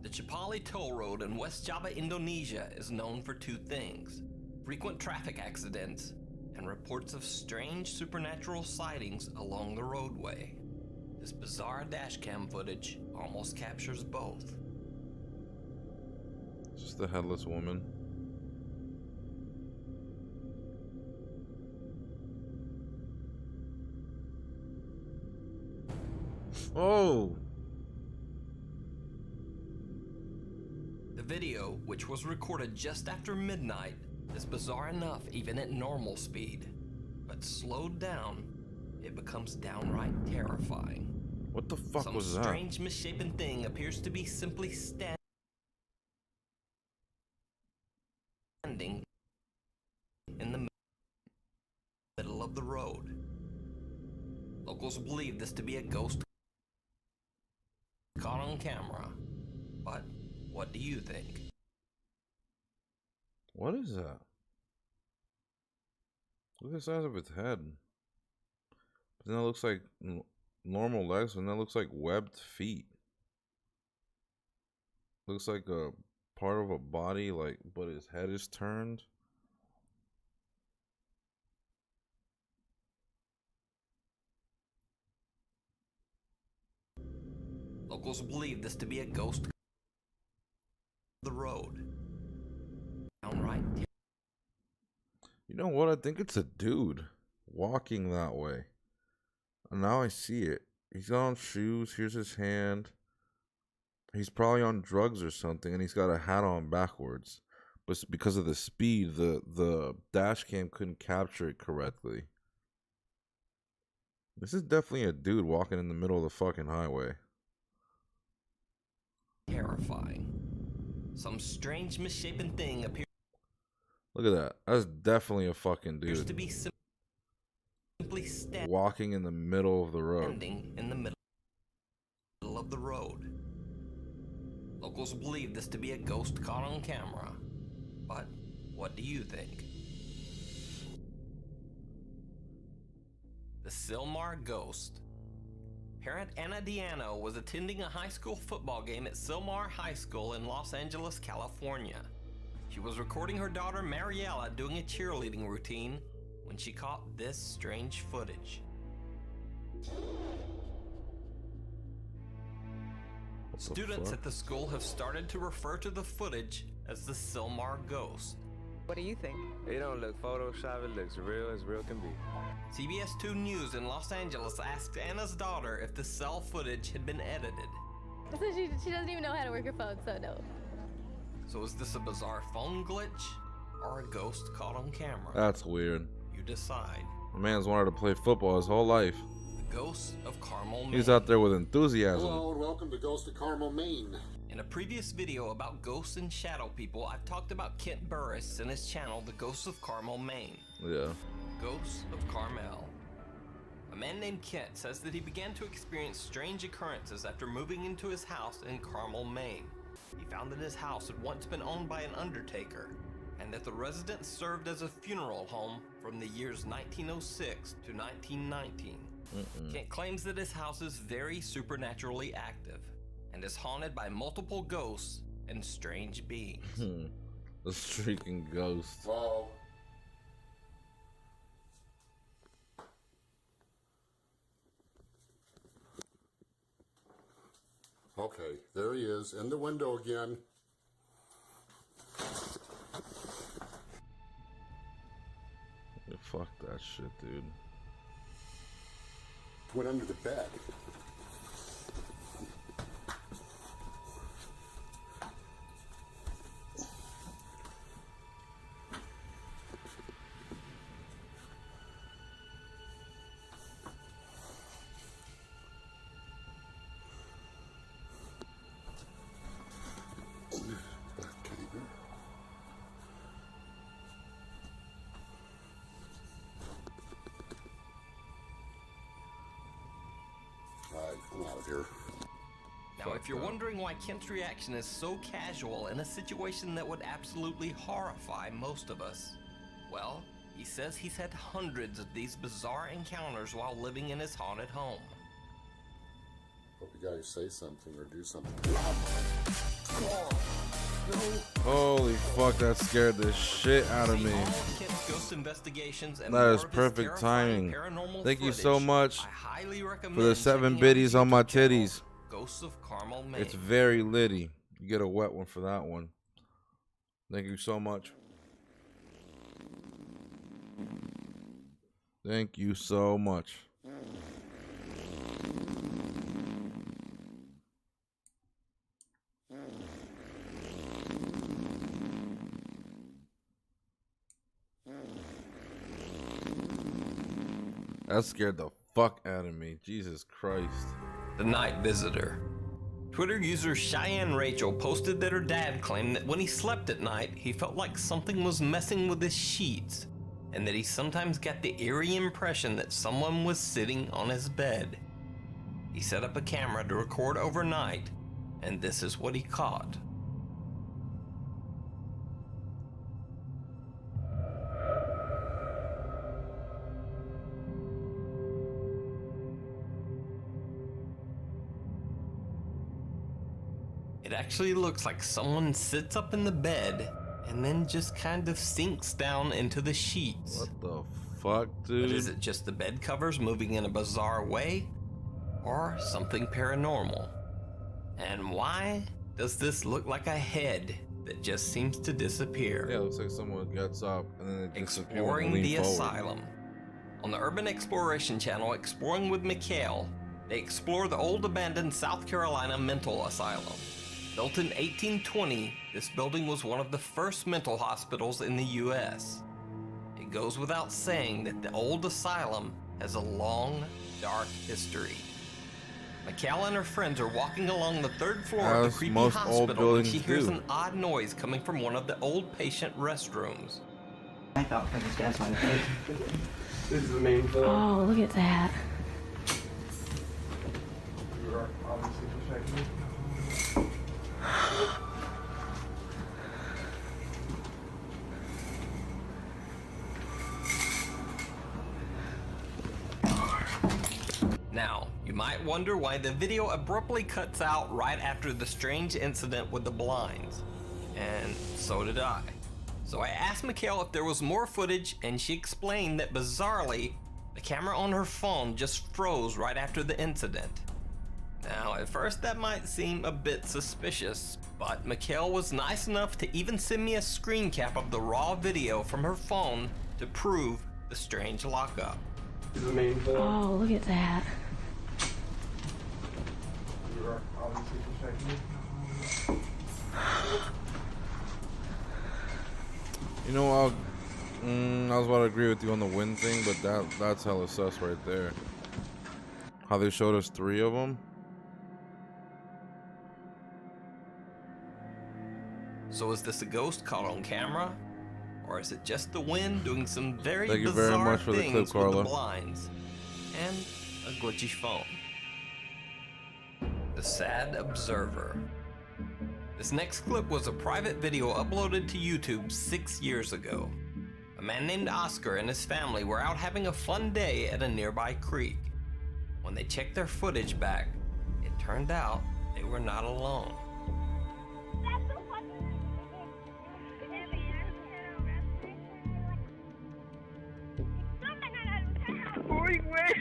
The Chipali Toll Road in West Java, Indonesia is known for two things: frequent traffic accidents and reports of strange supernatural sightings along the roadway. This bizarre dashcam footage almost captures both. Just the headless woman. Oh! The video, which was recorded just after midnight, is bizarre enough even at normal speed. But slowed down, it becomes downright terrifying. What the fuck Some was that? Some strange misshapen thing appears to be simply standing in the middle of the road. Locals believe this to be a ghost caught on camera. But what do you think? What is that? Look at the size of its head. But then it looks like normal legs, and that looks like webbed feet. Looks like a part of a body, like, but his head is turned. Locals believe this to be a ghost the road. Downright. You know what? I think it's a dude walking that way. And now I see it. He's got on shoes. Here's his hand. He's probably on drugs or something, and he's got a hat on backwards. But because of the speed, the dash cam couldn't capture it correctly. This is definitely a dude walking in the middle of the fucking highway. Terrifying. Some strange misshapen thing appears. Look at that. That's definitely a fucking To dude. be simply Walking in the middle of the road. standing in the middle of the road. Locals believe this to be a ghost caught on camera. But what do you think? The Silmar Ghost. Parent Anna Diano was attending a high school football game at Silmar High School in Los Angeles, California. She was recording her daughter Mariella doing a cheerleading routine when she caught this strange footage. Students at the school have started to refer to the footage as the Silmar Ghost. What do you think? It don't look Photoshop, it looks real as real can be. CBS 2 News in Los Angeles asked Anna's daughter if the cell footage had been edited. So she doesn't even know how to work her phone, so no. So is this a bizarre phone glitch or a ghost caught on camera? That's weird. You decide. The man's wanted to play football his whole life. The Ghost of Carmel, Maine. He's out there with enthusiasm. Hello and welcome to Ghost of Carmel, Maine. In a previous video about ghosts and shadow people, I've talked about Kent Burris and his channel, The Ghost of Carmel, Maine. Yeah. Ghosts of Carmel. A man named Kent says that he began to experience strange occurrences after moving into his house in Carmel, Maine. He found that his house had once been owned by an undertaker, and that the residence served as a funeral home from the years 1906 to 1919. Kent claims that his house is very supernaturally active and is haunted by multiple ghosts and strange beings. A streaking ghost. Wow. Okay, there he is in the window again. Yeah, fuck that shit, dude. Went under the bed. I'm out of here. Now, if you're wondering why Kent's reaction is so casual in a situation that would absolutely horrify most of us, well, he says he's had hundreds of these bizarre encounters while living in his haunted home. Hope you guys say something or do something. Holy fuck, that scared the shit out of me. Ghost investigations and That is more of his perfect timing. paranormal Thank you so footage, much I highly recommend for the 7 checking out biddies his on my YouTube channel, titties. Ghosts of Carmel, Maine. It's very litty. You get a wet one for that one. Thank you so much. Thank you so much. That scared the fuck out of me. Jesus Christ. The Night Visitor. Twitter user Cheyenne Rachel posted that her dad claimed that when he slept at night, he felt like something was messing with his sheets, and that he sometimes got the eerie impression that someone was sitting on his bed. He set up a camera to record overnight, and this is what he caught. It actually looks like someone sits up in the bed and then just kind of sinks down into the sheets. What the fuck, dude? But is it just the bed covers moving in a bizarre way? Or something paranormal? And why does this look like a head that just seems to disappear? Yeah, it looks like someone gets up and then they disappear when Exploring they the lean forward. Asylum. On the Urban Exploration channel, Exploring with Mikhail, they explore the old abandoned South Carolina mental asylum. Built in 1820, this building was one of the first mental hospitals in the U.S. It goes without saying that the old asylum has a long, dark history. Mikhail and her friends are walking along the 3rd floor of As the creepy most old hospital when buildings she hears do. an odd noise coming from one of the old patient restrooms. I thought for this guy's my face. This is the main floor. Oh, look at that. You are obviously protecting. Now, you might wonder why the video abruptly cuts out right after the strange incident with the blinds. And so did I. So I asked Mikhail if there was more footage, and she explained that bizarrely, the camera on her phone just froze right after the incident. Now, at first that might seem a bit suspicious, but Mikhail was nice enough to even send me a screen cap of the raw video from her phone to prove the strange lockup. The main phone. Oh, look at that. You know, I was about to agree with you on the wind thing, but that's hella sus right there. How they showed us 3 of them. So is this a ghost caught on camera? Or is it just the wind doing some very Thank you bizarre very much for the things clip, with Carla. the blinds? And a glitchy phone. The Sad Observer. This next clip was a private video uploaded to YouTube 6 years ago. A man named Oscar and his family were out having a fun day at a nearby creek. When they checked their footage back, it turned out they were not alone. Uy, güey.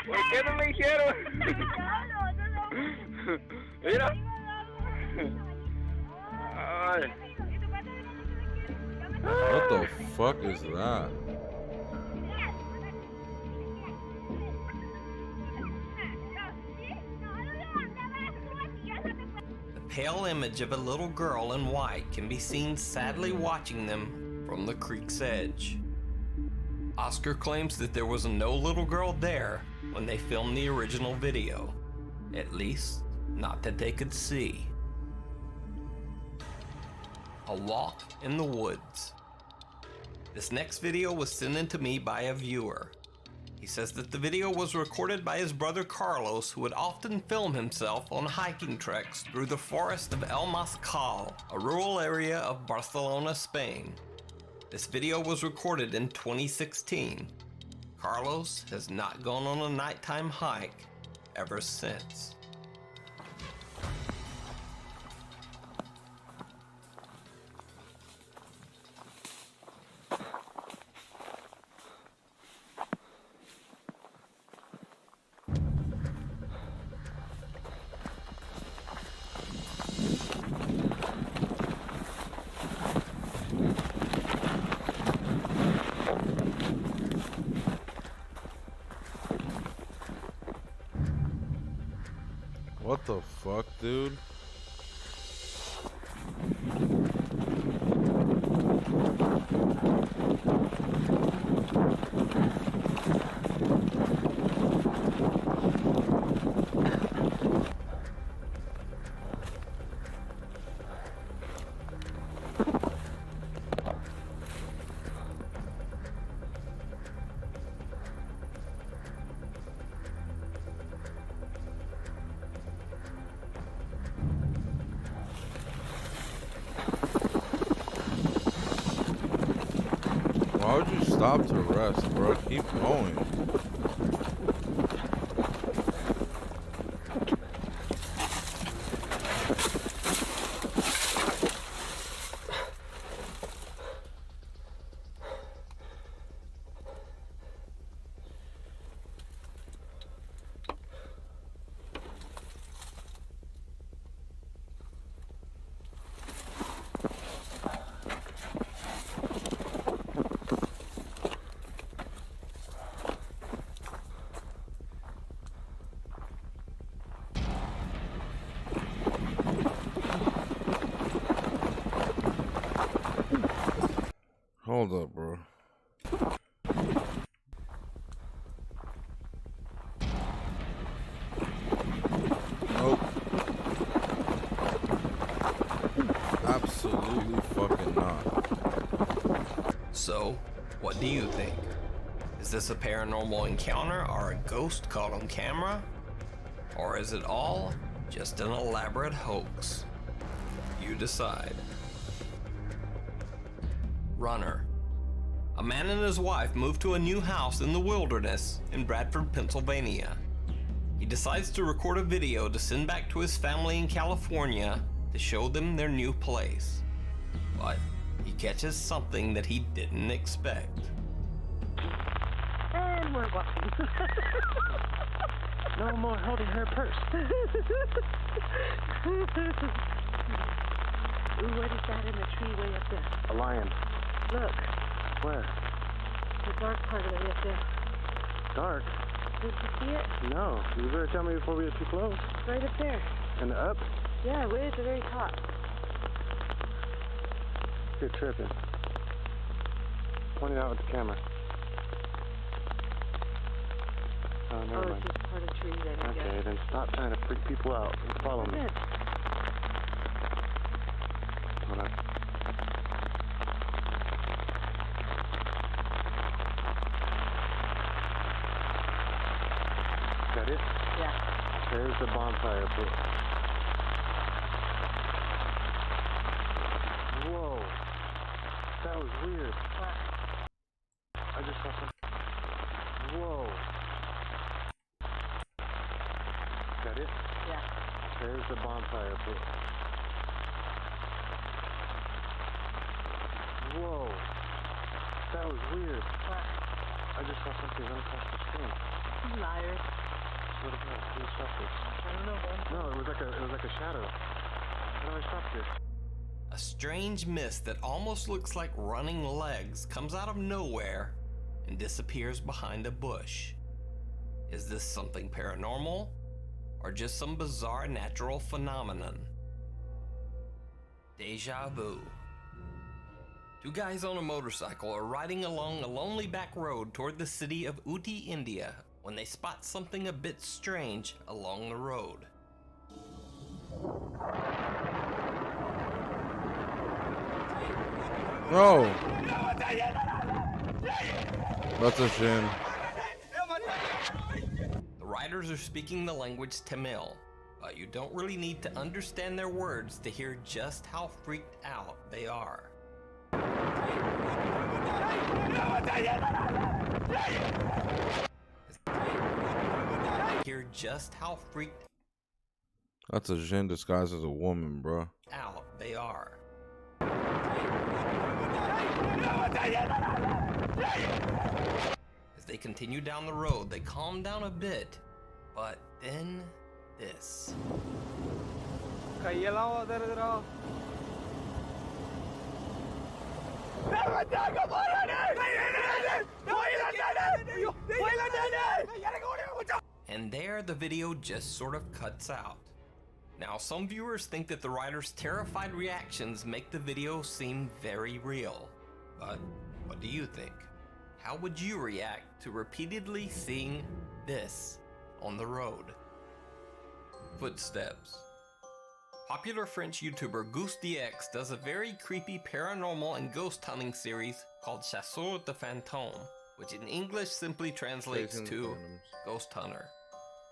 ¿Por qué no me dijeron? Mira. Ay. What the fuck is that? The pale image of a little girl in white can be seen sadly watching them from the creek's edge. Oscar claims that there was no little girl there when they filmed the original video. At least, not that they could see. A walk in the woods. This next video was sent in to me by a viewer. He says that the video was recorded by his brother Carlos, who would often film himself on hiking treks through the forest of El Mascal, a rural area of Barcelona, Spain. This video was recorded in 2016. Carlos has not gone on a nighttime hike ever since. What the fuck, dude? Why would you stop to rest, bro? Keep going. Hold up, bro. Nope. Absolutely fucking not. So, what do you think? Is this a paranormal encounter or a ghost caught on camera? Or is it all just an elaborate hoax? You decide. Runner. A man and his wife move to a new house in the wilderness in Bradford, Pennsylvania. He decides to record a video to send back to his family in California to show them their new place. But he catches something that he didn't expect. Oh more walking. No more holding her purse. Ooh, what is that in the tree way up there? A lion. Look, Where? the dark part of it up there. Dark? Did you see it? No. You better tell me before we get too close. Right up there. And up? Yeah, way at the very top. You're tripping. Point it out with the camera. Oh, never Oh, mind. it's just part of the tree then, I Okay, guess. then stop trying to freak people out and follow me. Good. Hold on. Got it? Yeah. There's the bonfire pit. Whoa. That was weird. I just saw some. Whoa. Got it? Yeah. There's the bonfire pit. Whoa. That was weird. I just saw something run across the screen. You liar. Swear to God, who stopped this? I don't know, man. No, it was like a shadow. How do I stop this? A strange mist that almost looks like running legs comes out of nowhere and disappears behind a bush. Is this something paranormal or just some bizarre natural phenomenon? Deja vu. Two guys on a motorcycle are riding along a lonely back road toward the city of Uti, India, when they spot something a bit strange along the road. No! That's a shame. The riders are speaking the language Tamil, but you don't really need to understand their words to hear just how freaked out they are. Hear just how freaked That's a Jin disguised as a woman, bro. out they are. As they continue down the road, they calm down a bit, but then this. And there the video just sort of cuts out. Now, some viewers think that the writer's terrified reactions make the video seem very real. But what do you think? How would you react to repeatedly seeing this on the road? Footsteps. Popular French YouTuber GousteDX does a very creepy paranormal and ghost hunting series called Chasseur de Fantômes, which in English simply translates Chasing to phantoms. Ghost Hunter.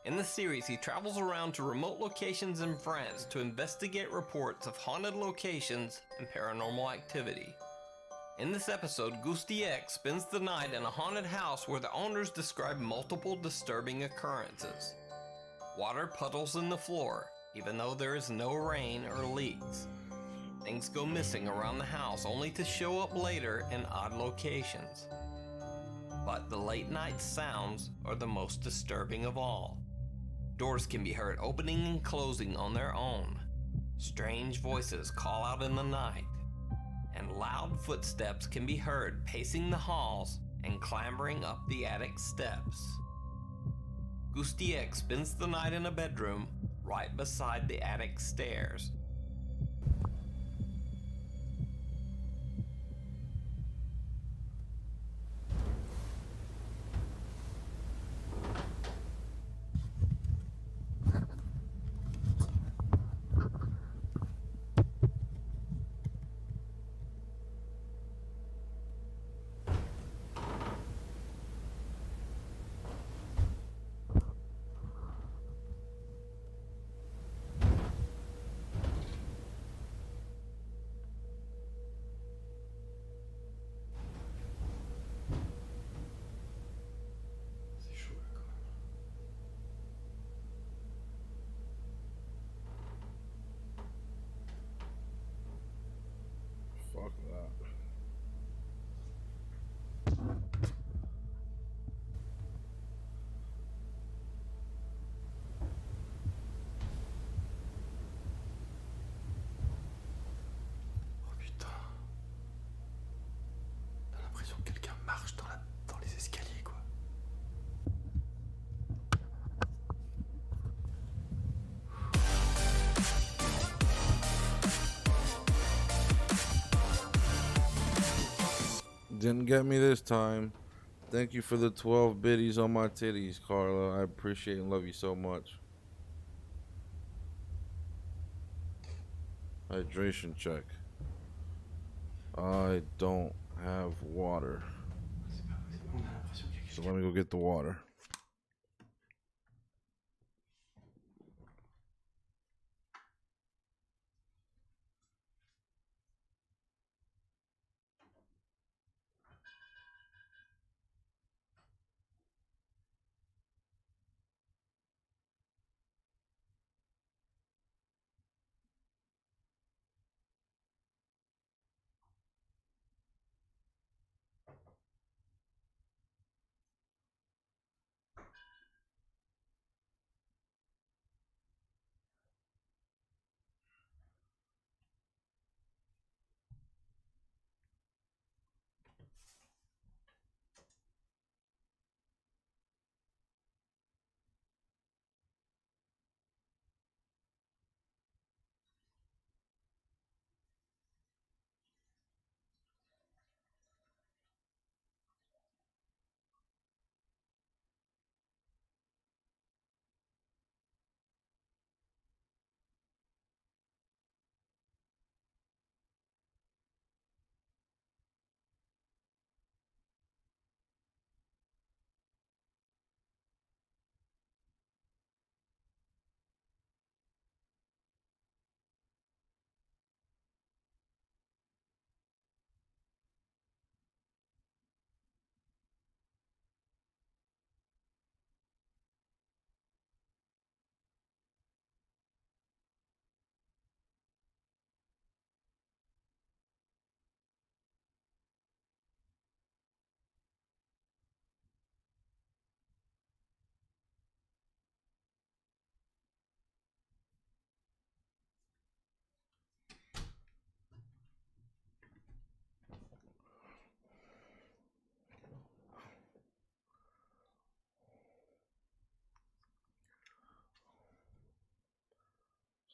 In the series, he travels around to remote locations in France to investigate reports of haunted locations and paranormal activity. In this episode, GousteDX spends the night in a haunted house where the owners describe multiple disturbing occurrences. Water puddles in the floor, even though there is no rain or leaks. Things go missing around the house only to show up later in odd locations. But the late night sounds are the most disturbing of all. Doors can be heard opening and closing on their own. Strange voices call out in the night. And loud footsteps can be heard pacing the halls and clambering up the attic steps. GousteDX spends the night in a bedroom right beside the attic stairs. Fuck that. Didn't get me this time. Thank you for the 12 biddies on my titties, Carla. I appreciate and love you so much. Hydration check. I don't have water. So let me go get the water.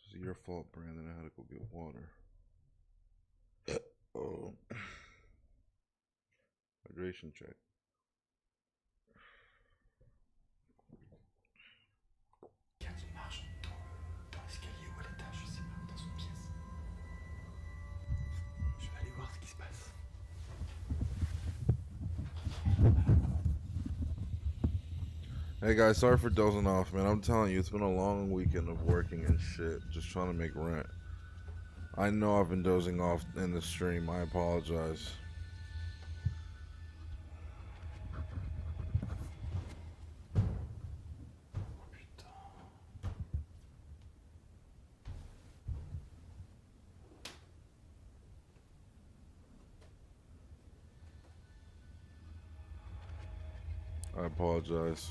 This is your fault, Brandon. I had to go get water. Oh. Hydration check. Il y a une marche dans l'escalier ou à l'étage, je sais pas, dans une pièce. Je vais aller voir ce qui se passe. Hey guys, sorry for dozing off, man. I'm telling you, it's been a long weekend of working and shit, just trying to make rent. I know I've been dozing off in the stream. I apologize. I apologize.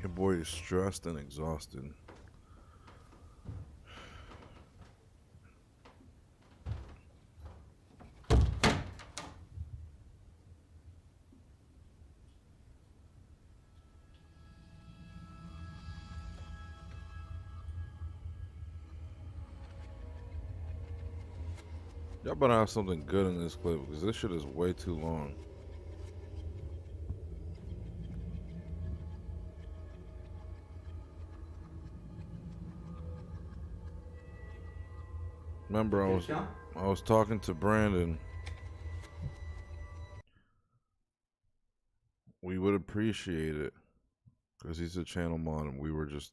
Your boy is stressed and exhausted. Y'all better have something good in this clip because this shit is way too long. Remember, I was talking to Brandon. We would appreciate it because he's a channel mod and we were just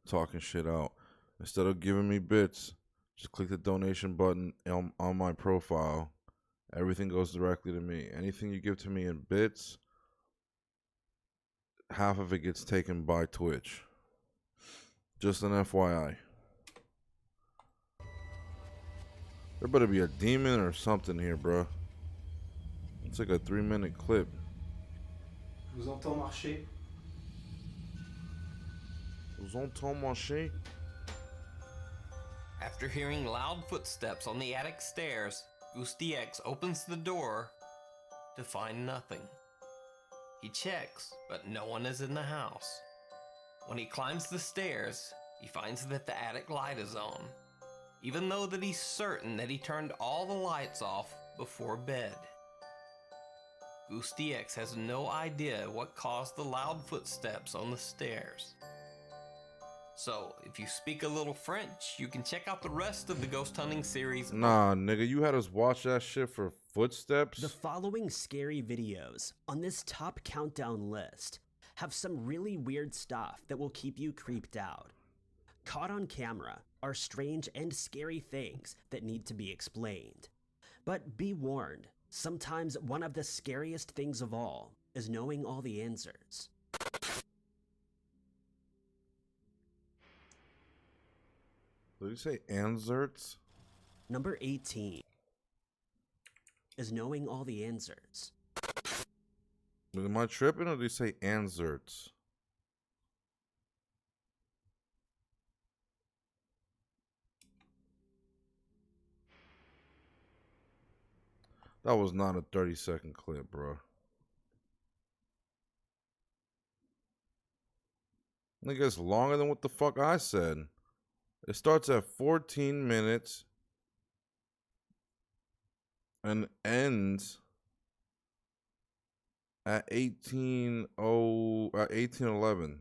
talking shit out. Instead of giving me bits, just click the donation button on my profile. Everything goes directly to me. Anything you give to me in bits, half of it gets taken by Twitch. Just an FYI. There better be a demon or something here, bro. It's like a 3-minute clip. Je vous entends marcher. Je vous entends marcher. After hearing loud footsteps on the attic stairs, Goosty X opens the door to find nothing. He checks, but no one is in the house. When he climbs the stairs, he finds that the attic light is on. even though that he's certain that he turned all the lights off before bed. Goose DX has no idea what caused the loud footsteps on the stairs. So, if you speak a little French, you can check out the rest of the ghost hunting series. Nah, nigga, you had us watch that shit for footsteps? The following scary videos on this top countdown list have some really weird stuff that will keep you creeped out. Caught on camera are strange and scary things that need to be explained. But be warned, sometimes one of the scariest things of all is knowing all the answers. Did you say answers? Number 18 is knowing all the answers. Am I tripping or did you say answers? That was not a 30-second clip, bro. Nigga, it's longer than what the fuck I said. It starts at 14 minutes and ends at 18:11.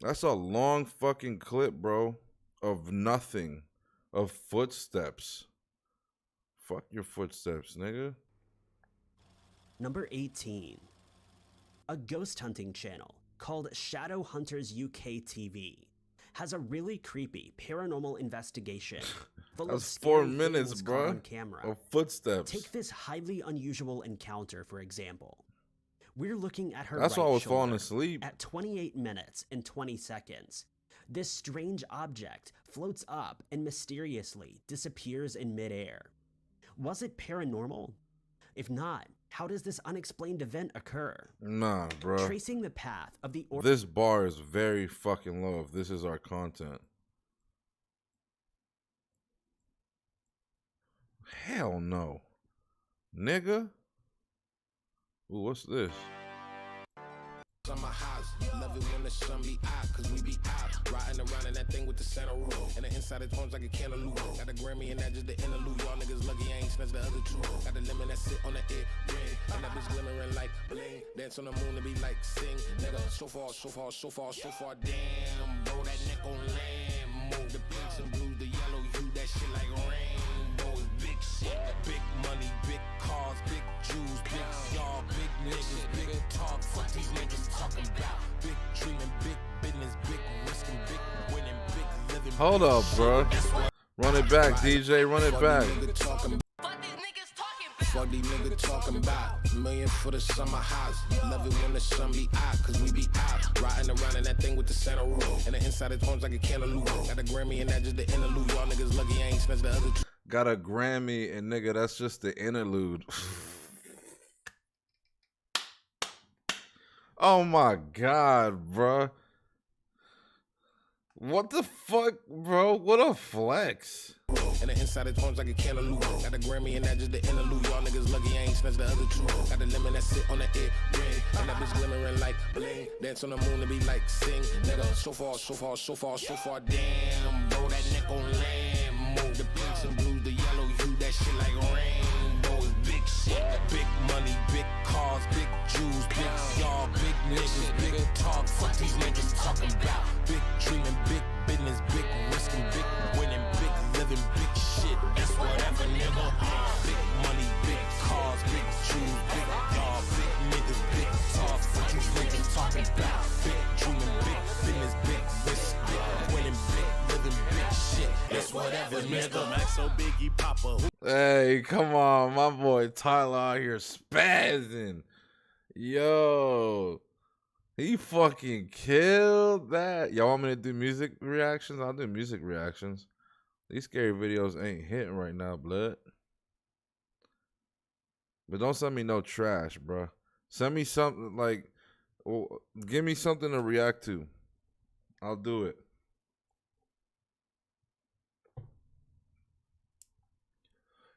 That's a long fucking clip, bro, of nothing, of footsteps. Fuck your footsteps, nigga. Number 18. A ghost hunting channel called Shadow Hunters UK TV has a really creepy paranormal investigation full of That's 4 scary minutes, things bro, caught on camera. of footsteps. Take this highly unusual encounter, for example. We're looking at her That's right why I was shoulder falling asleep. at 28 minutes and 20 seconds. This strange object floats up and mysteriously disappears in midair. Was it paranormal? If not, how does this unexplained event occur? Nah, bro. Tracing the path of the This bar is very fucking low if this is our content. Hell no. Nigga? Ooh, what's this? Summer house, love it when the sun be out, cause we be out, riding around in that thing with the center roll, and the inside it turns like a cantaloupe. Got a Grammy and that just the interlude. Y'all niggas lucky I ain't snatched the other two. Got a lemon that sit on the ear ring, and that bitch glimmering like bling. Dance on the moon to be like sing, nigga. So far, so far, so far, so far. Damn, bro, that neck on land. Move the pinks and blues, the yellow hue, that shit like rainbows. Big shit, big money, big cars, big Jews, big y'all, big niggas, big talk. Fuck these niggas talking about big dreaming, big business, big risking, big winning, big living. Hold up, bro. Run it back, DJ. Run it back. Fuck these niggas talking about $1 million for the summer house. Love it when the sun be out, cause we be out, riding around in that thing with the center roll, and the inside it turns like a cantaloupe. Got a Grammy and that just the interlude. Y'all niggas lucky I ain't snatched the other two. Got a Grammy and nigga, that's just the interlude. Oh my god, bro. What the fuck, bro? What a flex. And the inside it turns like a cantaloupe. Got a Grammy and that just the interlude. Y'all niggas lucky I ain't snatched the other two. Got a lemon that sit on the ear ring, and that bitch glimmering like bling. Dance on the moon to be like sing, nigga. So far, so far, so far, so far. Damn, bro, that neck on land. Move the pinks and blues, the yellow hue, that shit like rainbows. Big shit, big money, big cars, big Jews, big y'all, big niggas, big talk. Fuck these niggas talking about big dreaming, big business, big risking, big winning, big living, big shit. That's whatever, nigga. Big money, big cars, big Jews, big y'all, big niggas, big talk. Fuck these niggas talking about big dreaming, big business, big risk, big winning, big living, big shit. That's whatever, nigga. Maxo Biggie Papa. Hey, come on, my boy Tyler out here spazzing. Yo, he fucking killed that. Y'all want me to do music reactions? I'll do music reactions. These scary videos ain't hitting right now, blood. But don't send me no trash, bro. Send me something like, well, give me something to react to. I'll do it.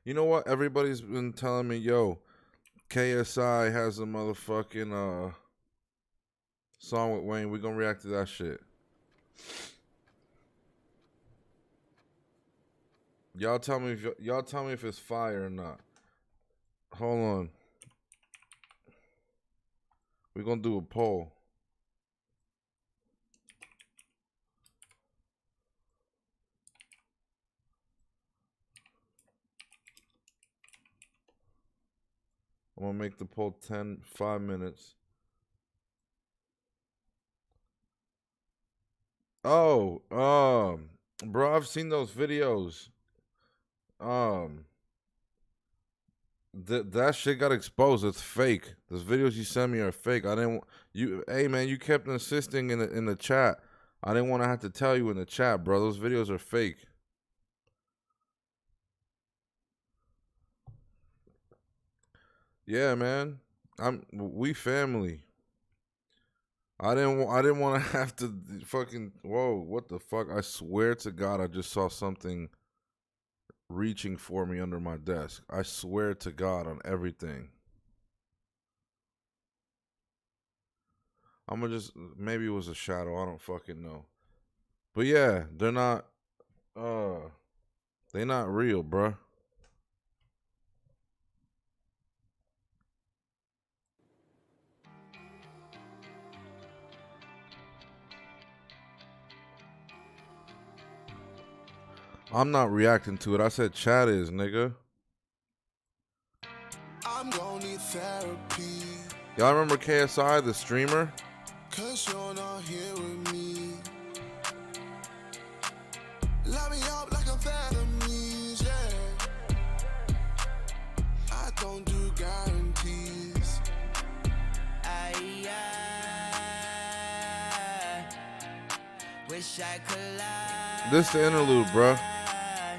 You know what? Everybody's been telling me, yo, KSI has a motherfucking song with Wayne. We're gonna react to that shit. Y'all tell me if it's fire or not. Hold on. We're gonna do a poll. I'm gonna make the poll 5 minutes. Oh, bro, I've seen those videos. That shit got exposed. It's fake. Those videos you sent me are fake. I didn't. Hey man, you kept insisting in the chat. I didn't want to have to tell you in the chat, bro. Those videos are fake. Yeah, man. We family. I didn't want to have to fucking. Whoa, what the fuck? I swear to God, I just saw something reaching for me under my desk. I swear to God on everything. I'm gonna just, maybe it was a shadow, I don't fucking know. But yeah, they're not real, bruh. I'm not reacting to it. I said chat is, nigga. I'm gonna need therapy. Y'all remember KSI, the streamer? Cause you're not here with me. Light me up like amphetamines, yeah. I don't do guarantees. I wish I could lie. This the interlude, bruh.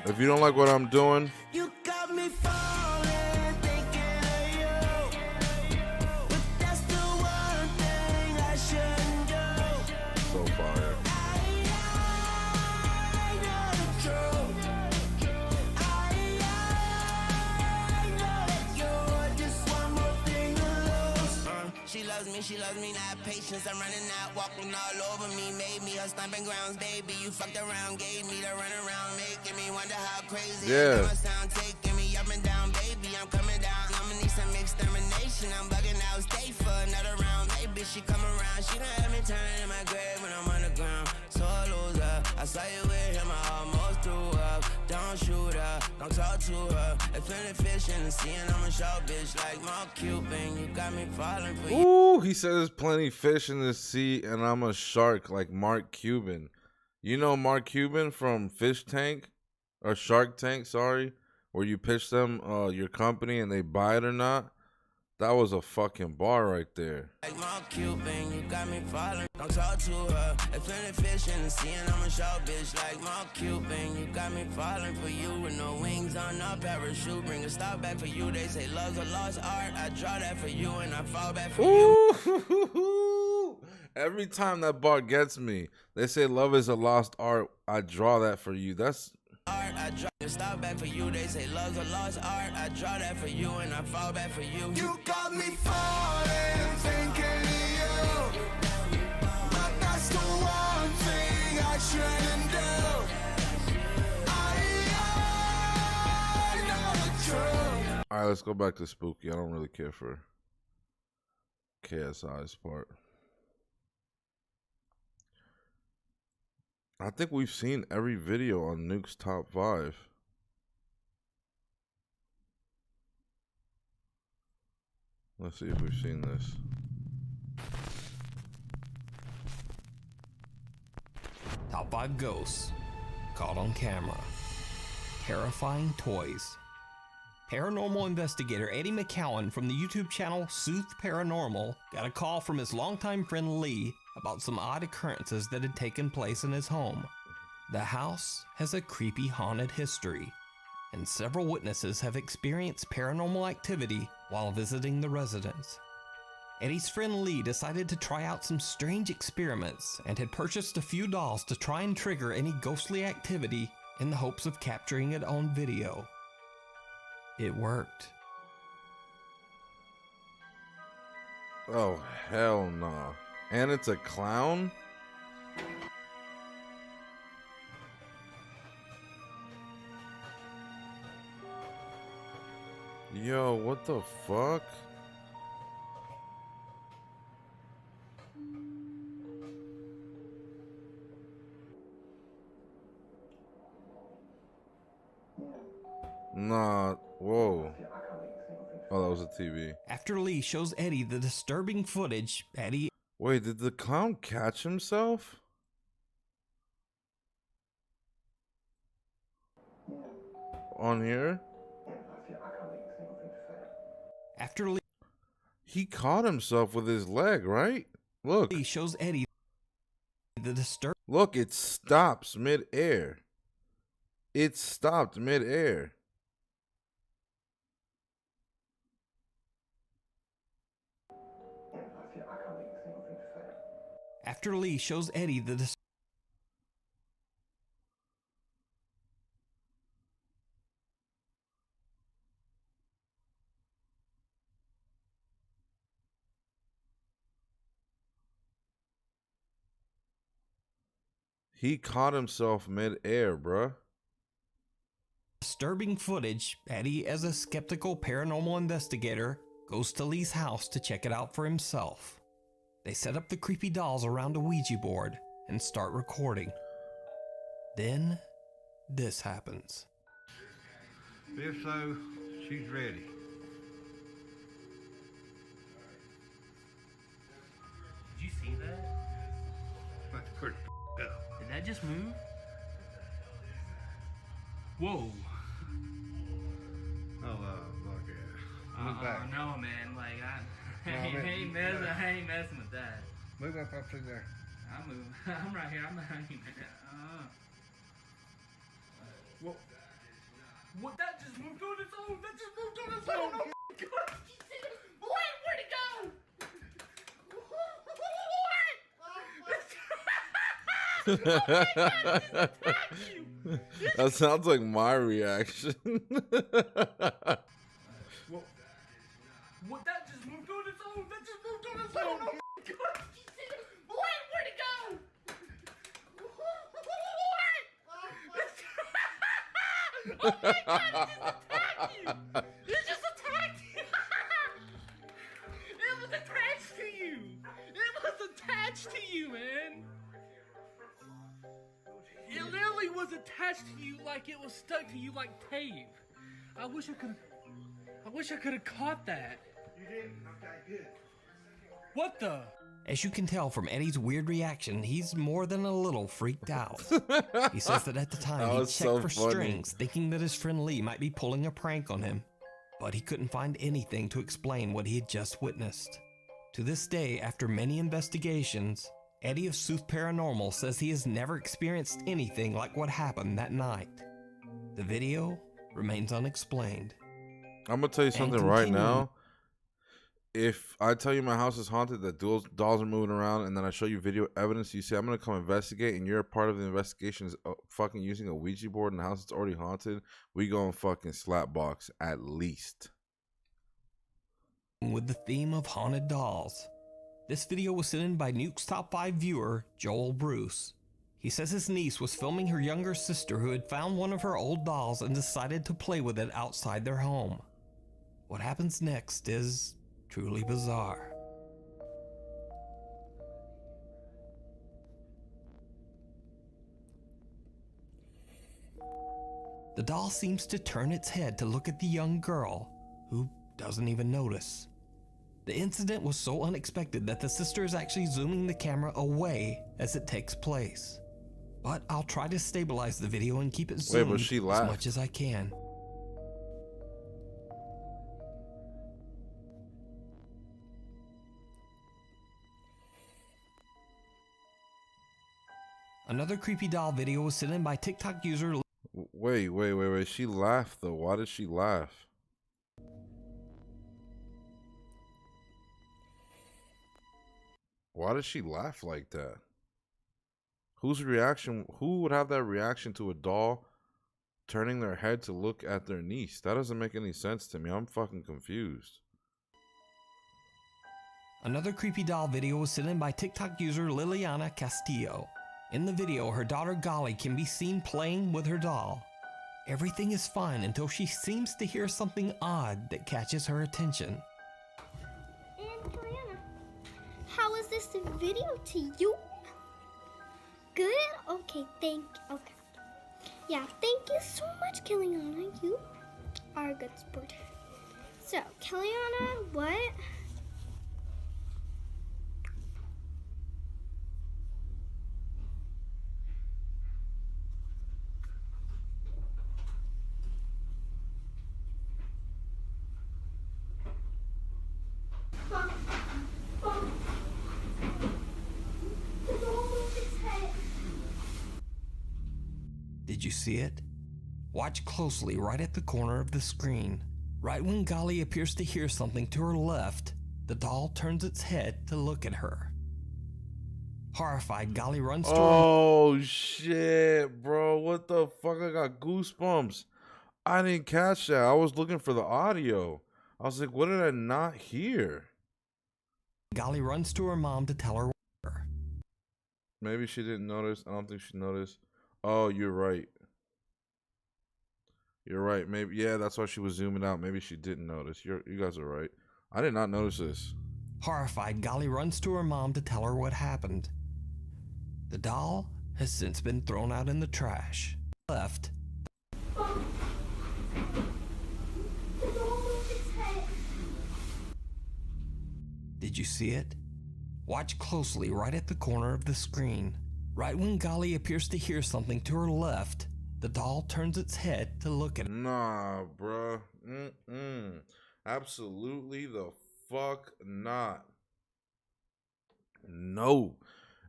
If you don't like what I'm doing, You got me falling, thinking of you. But that's the one thing I shouldn't do. so fire. I know the truth. I know that you're just one more thing to lose. She loves me, not patience. I'm running out, walking all over me. Made me her stomping grounds, baby. You fucked around, gave me the run around, making me wonder how crazy. Yeah. My sound taking me up and down, baby. I'm coming down. I'ma need some extermination. I'm bugging out, stay for another round. Maybe she come around. She done had me turn in my grave when I'm on the ground. So I lose her. I saw you with him, I almost threw up. Don't shoot her, don't talk to her. If any fish in the sea and I'm a shark bitch like Mark Cuban. You got me falling for you. Ooh, he says there's plenty fish in the sea and I'm a shark like Mark Cuban. You know Mark Cuban from Fish Tank or Shark Tank, sorry, where you pitch them your company and they buy it or not. That was a fucking bar right there. Like Mark Cuban, you got me falling. Don't talk to her. If any fish in the sea and I'm a shark bitch like Mark Cuban. You got me falling for you with no wings on a parachute. Bring a star back for you. They say love's a lost art. I draw that for you and I fall back for you. Ooh. Every time that bar gets me, they say love is a lost art. I draw that for you. That's art. I draw a star back for you. They say love's a lost art. I draw that for you and I fall back for you. You got me falling, thinking of you. But that's the one thing I shouldn't do. I know the truth. all right. Let's go back to Spooky. I don't really care for KSI's part. I think we've seen every video on Nuke's Top 5. Let's see if we've seen this. Top 5 ghosts caught on camera. Terrifying toys. Paranormal investigator Eddie McCowan from the YouTube channel Sooth Paranormal got a call from his longtime friend Lee about some odd occurrences that had taken place in his home. The house has a creepy haunted history, and several witnesses have experienced paranormal activity while visiting the residence. Eddie's friend Lee decided to try out some strange experiments and had purchased a few dolls to try and trigger any ghostly activity in the hopes of capturing it on video. It worked. Oh, hell no. And it's a clown? Yo, what the fuck? Nah, whoa. Oh, that was a TV. After Lee shows Eddie the disturbing footage, Eddie... Wait, did the clown catch himself? On here? After Lee... He caught himself with his leg, right? Look. Lee shows Eddie the disturb... Look, it stops mid-air. It stopped mid-air. After Lee shows Eddie the He caught himself mid-air, bruh. disturbing footage, Eddie, as a skeptical paranormal investigator, goes to Lee's house to check it out for himself. They set up the creepy dolls around a Ouija board and start recording. Then, this happens. If so, she's ready. Did you see that? That's pretty up. Did that just move? Whoa. Oh, look at it. Move back. No, man. Like, I ain't messing with that. Move up in there. I'll move. I'm right here. I'm not even. Whoa. What? That just moved on its own. That just moved on its own. Oh my God. Wait, where'd it go? That sounds like my reaction. What? That just moved on its own. That just moved on its own. Oh my God. Wait, where'd it go? Oh my God, it just attacked you. It just attacked you. It was attached to you. It was attached to you, man. It literally was attached to you like it was stuck to you like tape. I wish I could have caught that. You didn't? Okay, good. What the? As you can tell from Eddie's weird reaction, he's more than a little freaked out. He says that at the time he checked for strings, thinking that his friend Lee might be pulling a prank on him, but he couldn't find anything to explain what he had just witnessed. To this day, after many investigations, Eddie of Sooth Paranormal says he has never experienced anything like what happened that night. The video remains unexplained. I'm gonna tell you something right now. If I tell you my house is haunted, that dolls are moving around, and then I show you video evidence, you say I'm gonna come investigate, and you're a part of the investigation is fucking using a Ouija board in the house that's already haunted, we go and fucking slap box at least. With the theme of haunted dolls. This video was sent in by Nuke's Top 5 viewer, Joel Bruce. He says his niece was filming her younger sister who had found one of her old dolls and decided to play with it outside their home. What happens next is truly bizarre. The doll seems to turn its head to look at the young girl, who doesn't even notice. The incident was so unexpected that the sister is actually zooming the camera away as it takes place. But I'll try to stabilize the video and keep it zoomed as much as I can. Another creepy doll video was sent in by TikTok user. Wait. She laughed though. Why did she laugh? Why did she laugh like that? Whose reaction? Who would have that reaction to a doll turning their head to look at their niece? That doesn't make any sense to me. I'm fucking confused. Another creepy doll video was sent in by TikTok user Liliana Castillo. In the video, her daughter Golly can be seen playing with her doll. Everything is fine until she seems to hear something odd that catches her attention. And Kaliana, how is this video to you? Good? Okay, thank you. Okay. Yeah, thank you so much, Kaliana. You are a good sport. So, Kaliana, what? Did you see it? Watch closely right at the corner of the screen. Right when Gali appears to hear something to her left, the doll turns its head to look at her. Horrified, Gali runs to her. Oh shit, bro. What the fuck? I got goosebumps. I didn't catch that. I was looking for the audio. I was like, what did I not hear? Gali runs to her mom to tell her. Maybe she didn't notice. I don't think she noticed. Oh, you're right. You're right. Maybe, yeah, that's why she was zooming out. Maybe she didn't notice. You guys are right. I did not notice this. Horrified, Gali runs to her mom to tell her what happened. The doll has since been thrown out in the trash. Left. Did you see it? Watch closely right at the corner of the screen. Right when Gali appears to hear something to her left, the doll turns its head to look at her. Nah, bruh. Absolutely the fuck not. No.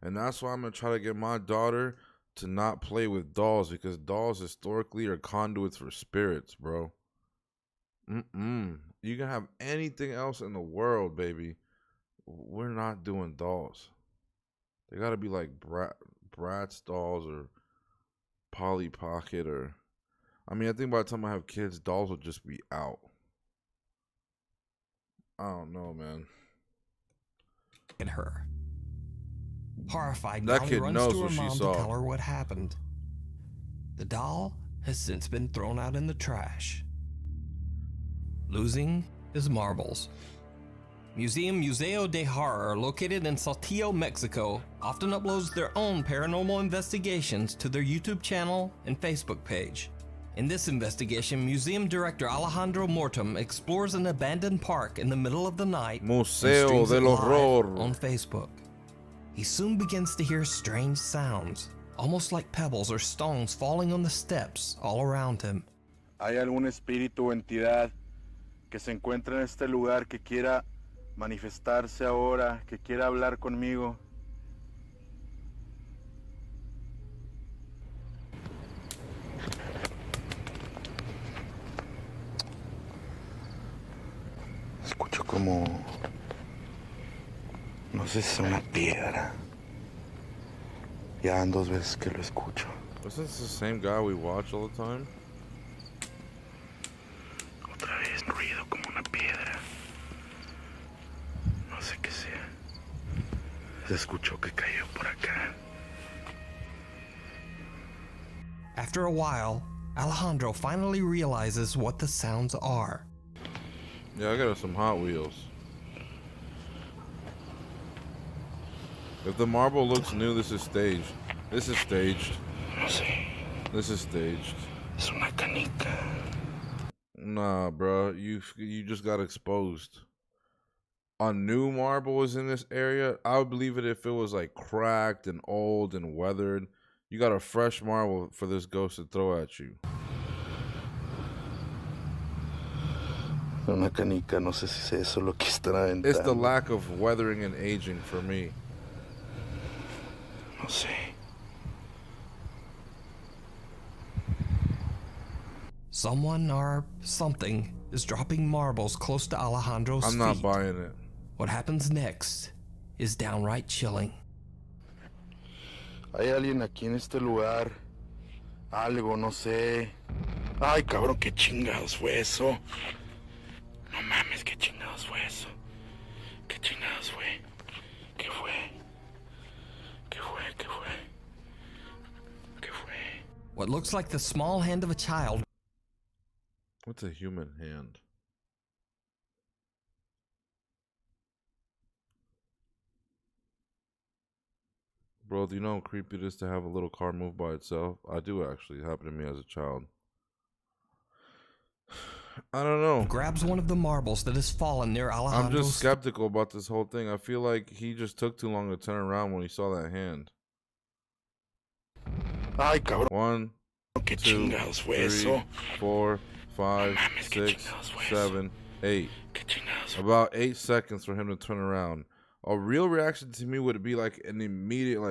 And that's why I'm going to try to get my daughter to not play with dolls, because dolls historically are conduits for spirits, bro. You can have anything else in the world, baby. We're not doing dolls. They got to be like Bratz dolls or Polly Pocket, or I mean, I think by the time I have kids, dolls will just be out. I don't know, man. At her. Horrified, that Gali kid runs knows to her what she mom to saw. tell her what happened. The doll has since been thrown out in the trash. Losing his marbles. Museum Museo de Horror, located in Saltillo, Mexico, often uploads their own paranormal investigations to their YouTube channel and Facebook page. In this investigation, museum director Alejandro Mortem explores an abandoned park in the middle of the night Museo and streams it del live Horror on Facebook. He soon begins to hear strange sounds, almost like pebbles or stones falling on the steps all around him. ¿Hay algún espíritu o entidad que se encuentra en este lugar que quiera manifestarse ahora, que quiera hablar conmigo? Escucho como, no sé si es una piedra. Ya van 2 veces que lo escucho. Isn't this the same guy we watch all the time? Otra vez ruido como una piedra. No sé qué sea. Se escuchó que cayó por acá. After a while, Alejandro finally realizes what the sounds are. Yeah, I got some Hot Wheels. If the marble looks new, this is staged. This is staged. No sé. This is staged. Es una canica. Nah, bro, you just got exposed. A new marble is in this area. I would believe it if it was like cracked and old and weathered. You got a fresh marble for this ghost to throw at you. Una canica, no sé si es eso lo que estará aventando. It's the lack of weathering and aging for me. No sé. Someone or something is dropping marbles close to Alejandro's feet. I'm not buying it. What happens next is downright chilling. Hay alguien aquí en este lugar. Algo, no sé. Ay, cabrón, qué chingados fue eso. No mames, qué chingados fue eso. ¿Qué chingados fue? ¿Qué fue? ¿Qué fue? ¿Qué fue? ¿Qué fue? What looks like the small hand of a child. What's a human hand? Bro, do you know how creepy it is to have a little car move by itself? I do actually. It happened to me as a child. I don't know. Grabs one of the marbles that has fallen near Alejandro's. I'm just skeptical about this whole thing. I feel like he just took too long to turn around when he saw that hand. Ay, cabrón. 1, 2, 3, 4, 5, 6, 7, 8. About 8 seconds for him to turn around. A real reaction to me would be like an immediate,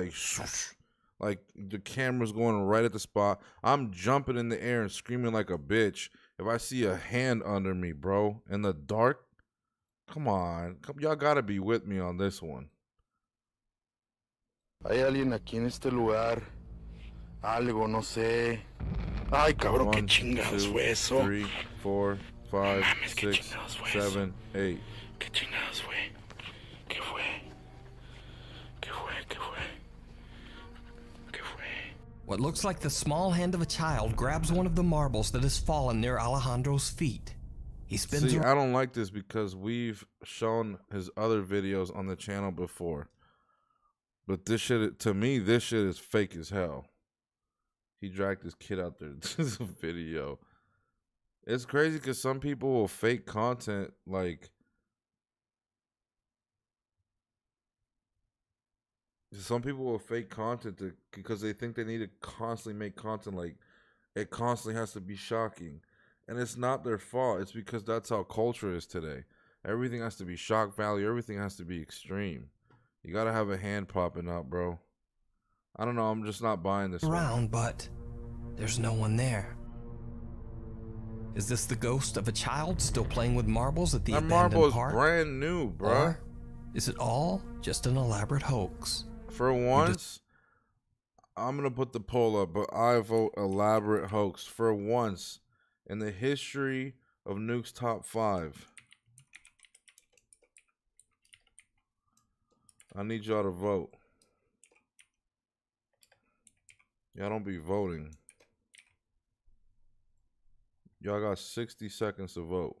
like the camera's going right at the spot. I'm jumping in the air and screaming like a bitch. If I see a hand under me, bro, in the dark, come on. Y'all gotta be with me on this one. Hay alguien aquí en este lugar. Algo, no sé. Ay, cabrón, qué chingados fue eso. 3, 4, 5, 6, 7, 8. ¿Qué chingados fue? ¿Qué fue? ¿Qué fue? ¿Qué fue? ¿Qué fue? What looks like the small hand of a child grabs one of the marbles that has fallen near Alejandro's feet. He spins See, I don't like this because we've shown his other videos on the channel before. But this shit, to me, this shit is fake as hell. He dragged his kid out there. This is a video. It's crazy because some people will fake content like... Some people will fake content because they think they need to constantly make content like it constantly has to be shocking. And it's not their fault. It's because that's how culture is today. Everything has to be shock value. Everything has to be extreme. You got to have a hand popping out, bro. I don't know. I'm just not buying this around, but there's no one there. Is this the ghost of a child still playing with marbles at the abandoned park? That marble is brand new, bro. Or is it all just an elaborate hoax? For once, I'm going to put the poll up, but I vote elaborate hoax. For once in the history of Nuke's Top 5. I need y'all to vote. Y'all don't be voting. Y'all got 60 seconds to vote.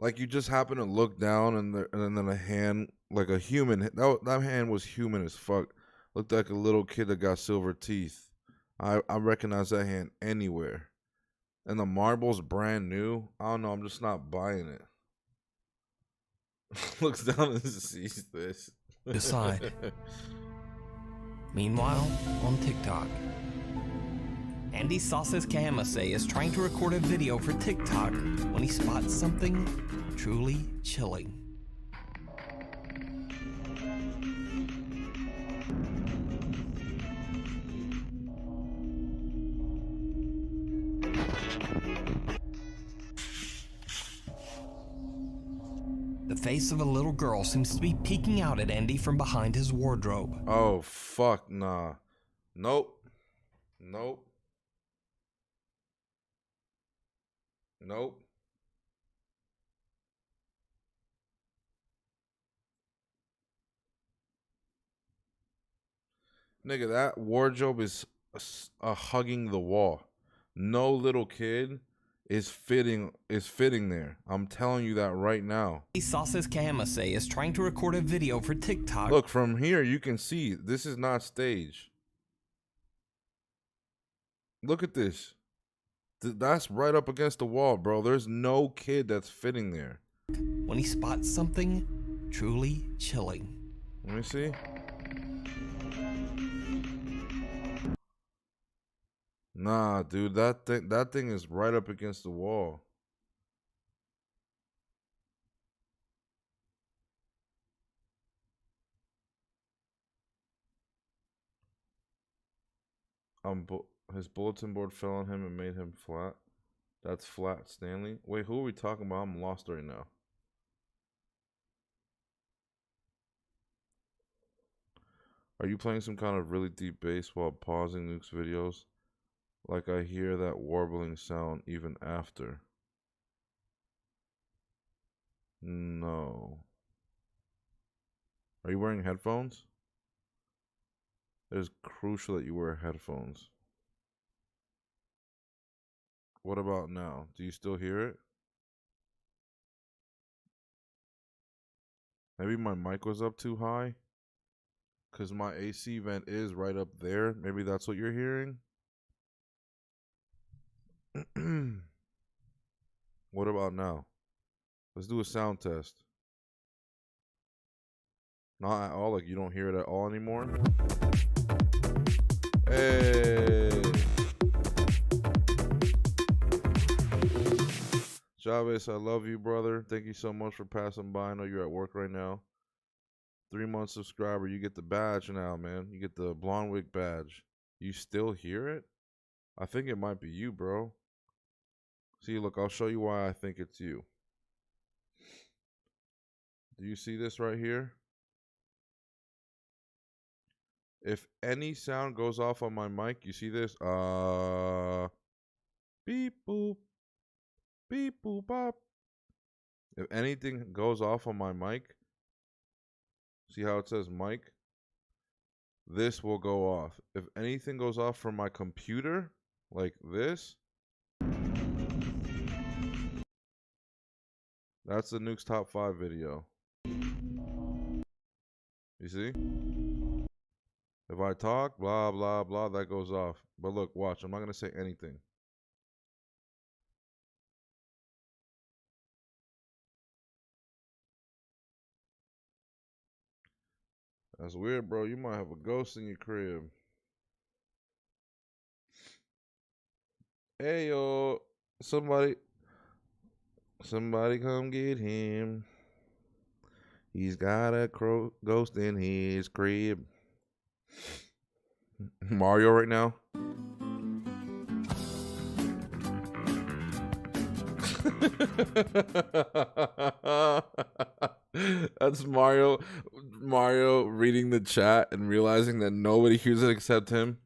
Like you just happen to look down and then a hand, like a human, that hand was human as fuck. Looked like a little kid that got silver teeth. I recognize that hand anywhere. And the marble's brand new. I don't know, I'm just not buying it. Looks down and sees this. Decide. Meanwhile, on TikTok, Andy Sauces Kamase is trying to record a video for TikTok when he spots something truly chilling. The face of a little girl seems to be peeking out at Andy from behind his wardrobe. Oh, fuck, nah. Nope. Nope. Nope. Nigga, that wardrobe is hugging the wall. No little kid is fitting there. I'm telling you that right now. Sauces Kamase is trying to record a video for TikTok. Look, from here you can see this is not staged. Look at this. That's right up against the wall, bro. There's no kid that's fitting there. When he spots something truly chilling. Let me see. Nah, dude, that thing is right up against the wall. His bulletin board fell on him and made him flat. That's flat, Stanley. Wait, who are we talking about? I'm lost right now. Are you playing some kind of really deep bass while pausing Nuke's videos? Like I hear that warbling sound even after. No. Are you wearing headphones? It is crucial that you wear headphones. What about now? Do you still hear it? Maybe my mic was up too high. Because my AC vent is right up there. Maybe that's what you're hearing. What about now? Let's do a sound test. Not at all, like you don't hear it at all anymore. Hey! Chavez, I love you, brother. Thank you so much for passing by. I know you're at work right now. 3-month subscriber. You get the badge now, man. You get the Blondwick badge. You still hear it? I think it might be you, bro. See, look, I'll show you why I think it's you. Do you see this right here? If any sound goes off on my mic, you see this? Beep, boop. Beep, boop, bop. If anything goes off on my mic, see how it says mic? This will go off. If anything goes off from my computer, like this, that's the Nukes Top 5 video. You see? If I talk, blah, blah, blah, that goes off. But look, watch. I'm not going to say anything. That's weird, bro. You might have a ghost in your crib. Hey, yo. Somebody come get him. He's got a ghost in his crib. Mario right now. That's Mario reading the chat and realizing that nobody hears it except him.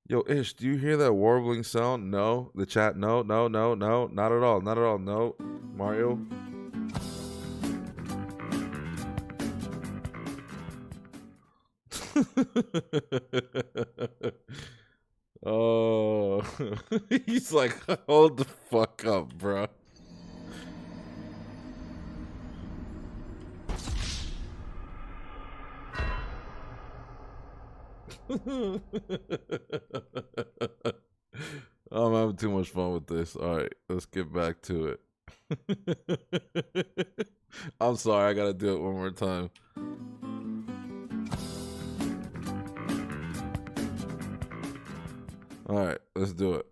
Yo, Ish, do you hear that warbling sound? No. The chat, no, no, no, no. Not at all, not at all, no. Mario. Oh, he's like, hold the fuck up, bro. I'm having too much fun with this. All right, let's get back to it. I'm sorry, I gotta do it one more time. All right, let's do it.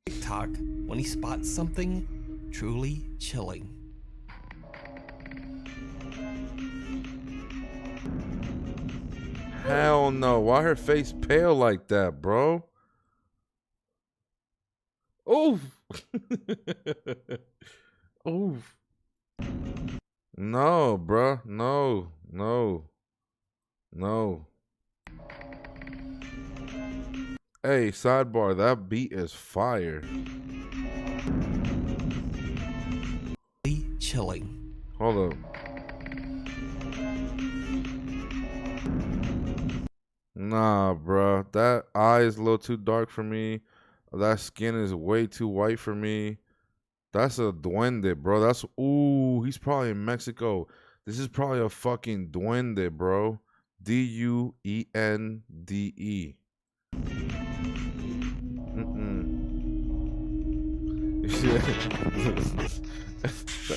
TikTok when he spots something truly chilling. Hell no. Why her face pale like that, bro? Oof. Oof. No, bro. No. No. No. Hey, sidebar. That beat is fire. Chilling. Hold up. Nah, bro. That eye is a little too dark for me. That skin is way too white for me. That's a duende, bro. That's, ooh, he's probably in Mexico. This is probably a fucking duende, bro. D-U-E-N-D-E.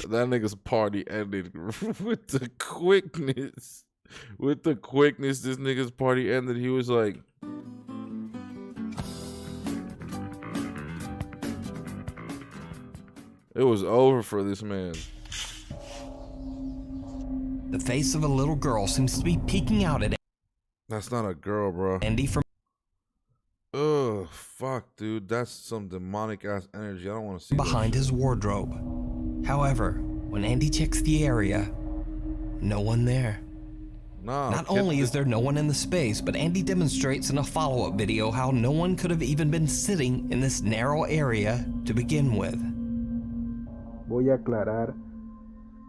That nigga's party ended with the quickness. With the quickness this nigga's party ended, he was like, it was over for this man. The face of a little girl seems to be peeking out at That's not a girl, bro. Andy from Ugh, fuck, dude. That's some demonic ass energy. I don't want to see behind his wardrobe. However, when Andy checks the area, no one there. No. Not only is there no one in the space, but Andy demonstrates in a follow-up video how no one could have even been sitting in this narrow area to begin with. Voy a aclarar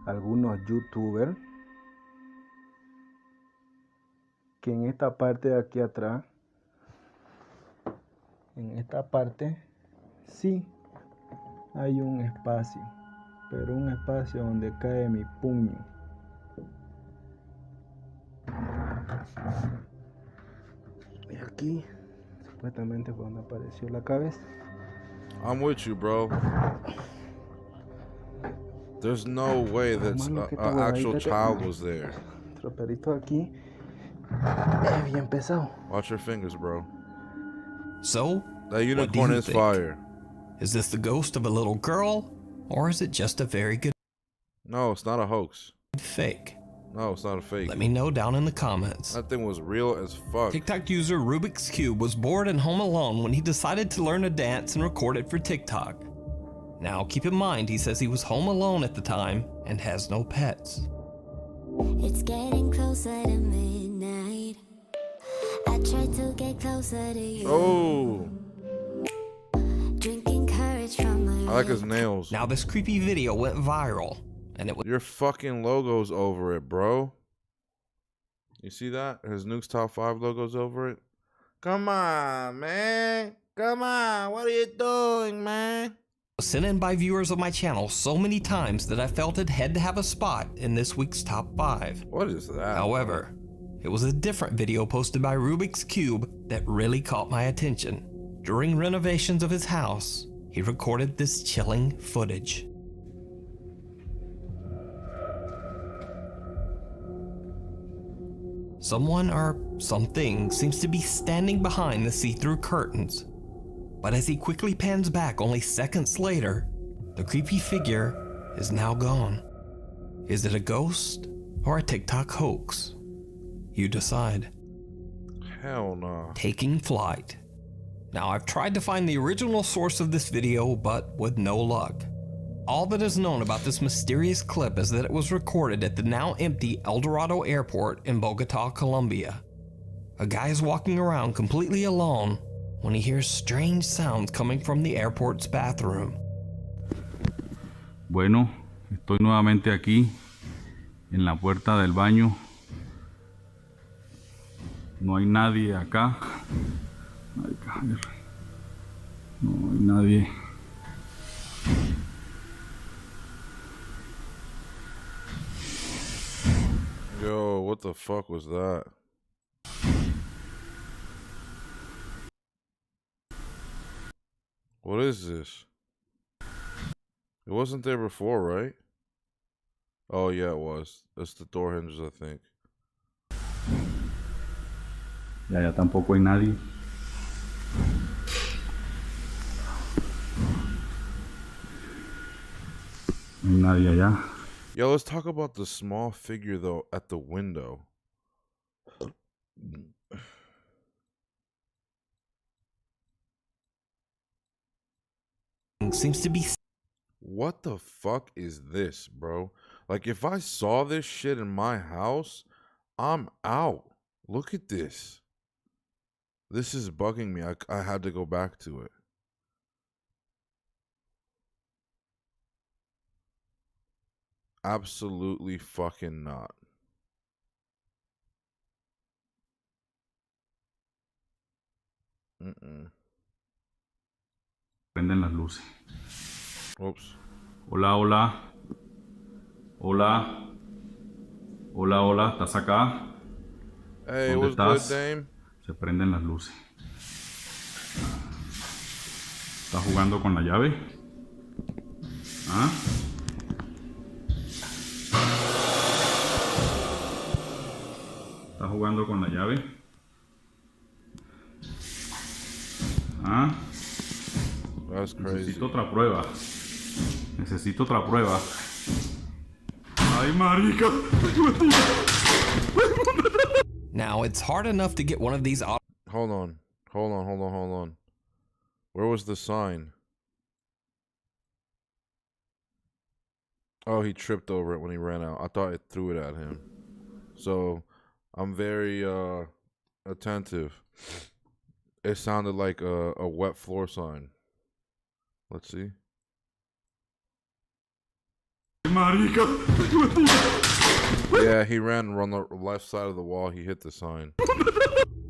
algunos youtubers que en esta parte de aquí atrás, en esta parte sí hay un espacio, pero un espacio donde cae mi puño. Y aquí supuestamente fue donde apareció la cabeza. I'm with you, bro. There's no way that an actual child was there. Otro perito aquí. Bien pesado. Watch your fingers, bro. So, that unicorn is fire. Is this the ghost of a little girl, or is it just a very good... No, it's not a hoax. Fake. No, it's not a fake. Let me know down in the comments. That thing was real as fuck. TikTok user Rubik's Cube was bored and home alone when he decided to learn a dance and record it for TikTok. Now, keep in mind, he says he was home alone at the time and has no pets. It's getting closer to midnight. I try to get closer to you. Oh. Drinking courage from my I like his nails. Now, this creepy video went viral, and it was... Your fucking logo's over it, bro. You see that? His Nuke's Top 5 logo's over it. Come on, man. Come on. What are you doing, man? Sent in by viewers of my channel so many times that I felt it had to have a spot in this week's top 5. What is that? However, it was a different video posted by Rubik's Cube that really caught my attention. During renovations of his house, he recorded this chilling footage. Someone or something seems to be standing behind the see-through curtains. But as he quickly pans back only seconds later, the creepy figure is now gone. Is it a ghost or a TikTok hoax? You decide. Hell no. Taking flight. Now, I've tried to find the original source of this video, but with no luck. All that is known about this mysterious clip is that it was recorded at the now empty El Dorado Airport in Bogota, Colombia. A guy is walking around completely alone when he hears strange sounds coming from the airport's bathroom. Bueno, estoy nuevamente aquí en la puerta del baño. No hay nadie acá. Ay, cabrón. No hay nadie. Yo, what the fuck was that? What is this? It wasn't there before, right? Oh yeah, it was. It's the door hinges, I think. Y allá tampoco hay nadie. No hay nadie allá. Yo, let's talk about the small figure though at the window. Seems to be... What the fuck is this, bro? Like, if I saw this shit in my house, I'm out. Look at this. This is bugging me. I had to go back to it. Absolutely fucking not. Prenden las luces. Oops. Hola, hola. Hola. Hola, hola. ¿Estás acá? Hey, ¿Dónde what's estás? good, Dame? Se prenden las luces. ¿Estás jugando con la llave? ¿Ah? ¿Estás jugando con la llave? ¿Ah? That's crazy. Necesito otra prueba. Necesito otra prueba. Ay, marica. Now, it's hard enough to get one of these... Hold on. Hold on. Where was the sign? Oh, he tripped over it when he ran out. I thought it threw it at him. So, I'm very attentive. It sounded like a wet floor sign. Let's see. Yeah, he ran on the left side of the wall. He hit the sign.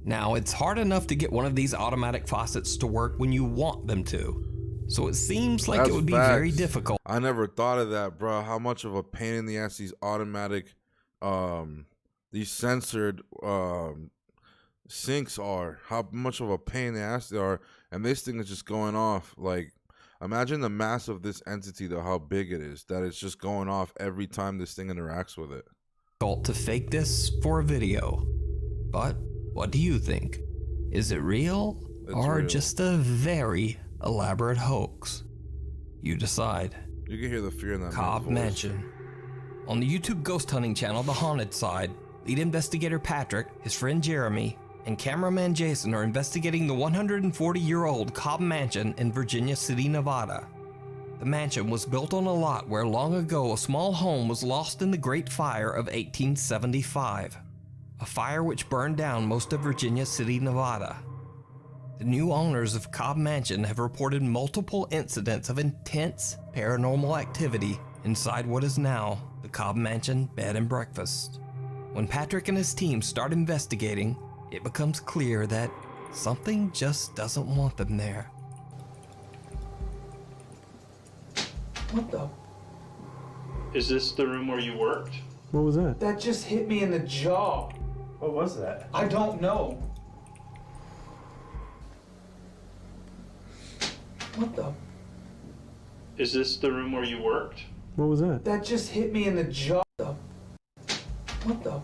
Now, it's hard enough to get one of these automatic faucets to work when you want them to. So it seems like it would be very difficult. I never thought of that, bro. How much of a pain in the ass these automatic, these censored sinks are. How much of a pain in the ass they are. And this thing is just going off. Like, imagine the mass of this entity, though, how big it is. That it's just going off every time this thing interacts with it. To fake this for a video. But what do you think? Is it real or real. just a very elaborate hoax? You decide. You can hear the fear in that Cobb man's voice. Mansion. On the YouTube ghost hunting channel, The Haunted Side, lead investigator Patrick, his friend Jeremy, and cameraman Jason are investigating the 140-year-old Cobb Mansion in Virginia City, Nevada. The mansion was built on a lot where long ago a small home was lost in the Great Fire of 1875, a fire which burned down most of Virginia City, Nevada. The new owners of Cobb Mansion have reported multiple incidents of intense paranormal activity inside what is now the Cobb Mansion Bed and Breakfast. When Patrick and his team start investigating, it becomes clear that something just doesn't want them there. What the? Is this the room where you worked? What was that? That just hit me in the jaw. What was that? I don't know. What the? Is this the room where you worked? What was that? That just hit me in the jaw. What the?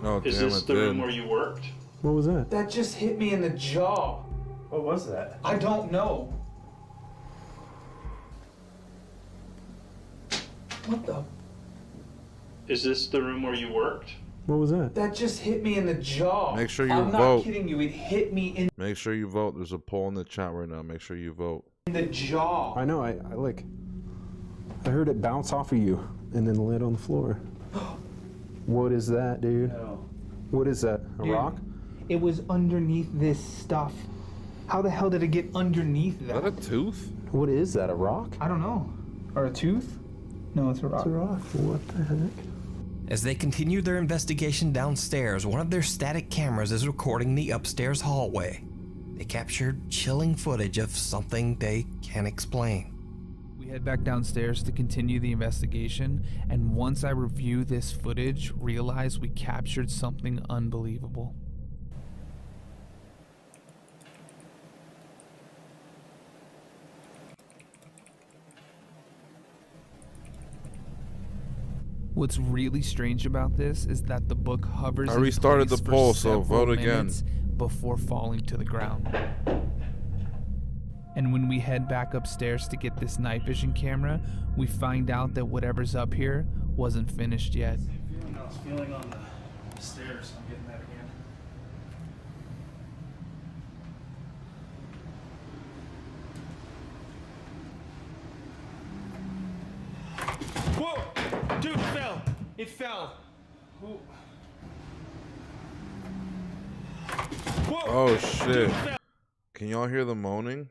Oh, Is damn, this it the did. room where you worked? What was that? That just hit me in the jaw. What was that? I don't know. What the? Is this the room where you worked? What was that? That just hit me in the jaw. Make sure you I'm vote. not kidding you. It hit me in Make sure you vote. There's a poll in the chat right now. Make sure you vote. the jaw. I know. I heard it bounce off of you and then land on the floor. What is that, dude? No. What is that? A Dude, rock? It was underneath this stuff. How the hell did it get underneath that? Is that a tooth? What is that? A rock? I don't know. Or a tooth? No, it's a rock. It's a rock. What the heck? As they continue their investigation downstairs, one of their static cameras is recording the upstairs hallway. They captured chilling footage of something they can't explain. We head back downstairs to continue the investigation, and once I review this footage, realize we captured something unbelievable. What's really strange about this is that the book hovers I in restarted place the for poll, so several vote again. minutes before falling to the ground. And when we head back upstairs to get this night vision camera, we find out that whatever's up here wasn't finished yet. I was feeling on the stairs. I'm getting that again. Whoa! Dude, it fell! It fell! Who? Whoa! Oh shit. Can y'all hear the moaning?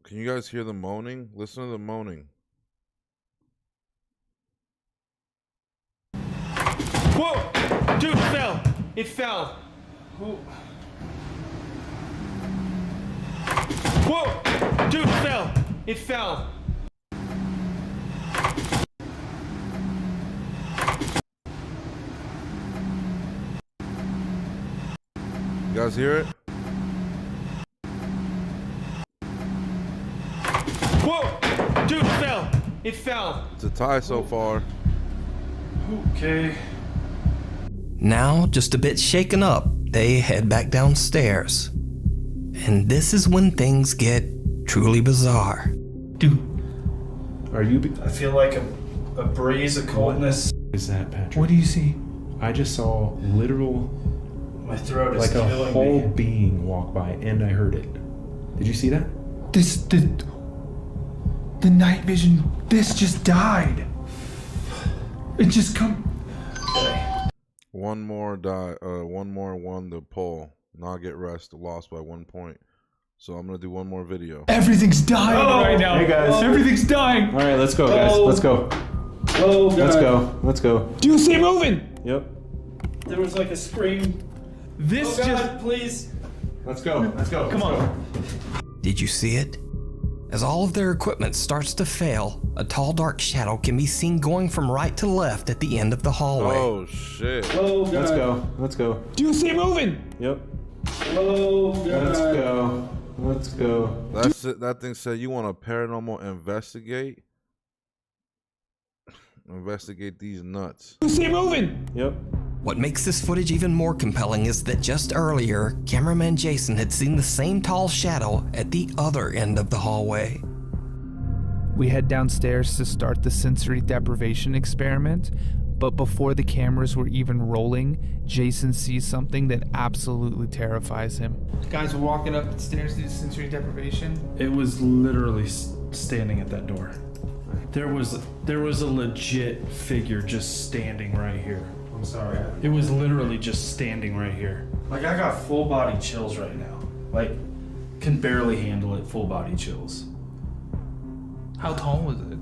Can you guys hear the moaning? Listen to the moaning. Whoa! Dude, it fell! It fell! Who? Whoa! Dude, it fell! It fell! You guys hear it? Whoa! Dude, it fell! It fell! It's a tie so far. Okay. Now, just a bit shaken up, they head back downstairs. And this is when things get truly bizarre. Are you? I feel like a breeze, a coldness. What is that, Patrick? What do you see? I just saw literal, My throat is like a killing whole me. being walk by, and I heard it. Did you see that? The night vision, this just died. It just come. One more die. One more won the poll. Not get rest. Lost by 1 point. So I'm gonna do one more video. Everything's dying right now. Hey guys. Everything's dying. All right, let's go, guys. Let's go. Oh, Let's go. Let's go. Do you see it moving? Yep. There was like a scream. This just, please. Let's go. Let's go. Come on. Did you see it? As all of their equipment starts to fail, a tall dark shadow can be seen going from right to left at the end of the hallway. Oh shit. Oh, God. Let's go. Let's go. Do you see it moving? Yep. Oh, God. Let's go. Let's go. That's it. That thing said you want a paranormal investigate? Investigate these nuts. Do you see it moving? Yep. What makes this footage even more compelling is that just earlier, cameraman Jason had seen the same tall shadow at the other end of the hallway. We head downstairs to start the sensory deprivation experiment, but before the cameras were even rolling, Jason sees something that absolutely terrifies him. Guys, we're walking up the stairs to the sensory deprivation. It was literally standing at that door. There was a legit figure just standing right here. I'm sorry. It was literally just standing right here. Like, I got full body chills right now. Like, can barely handle it, full body chills. How tall was it?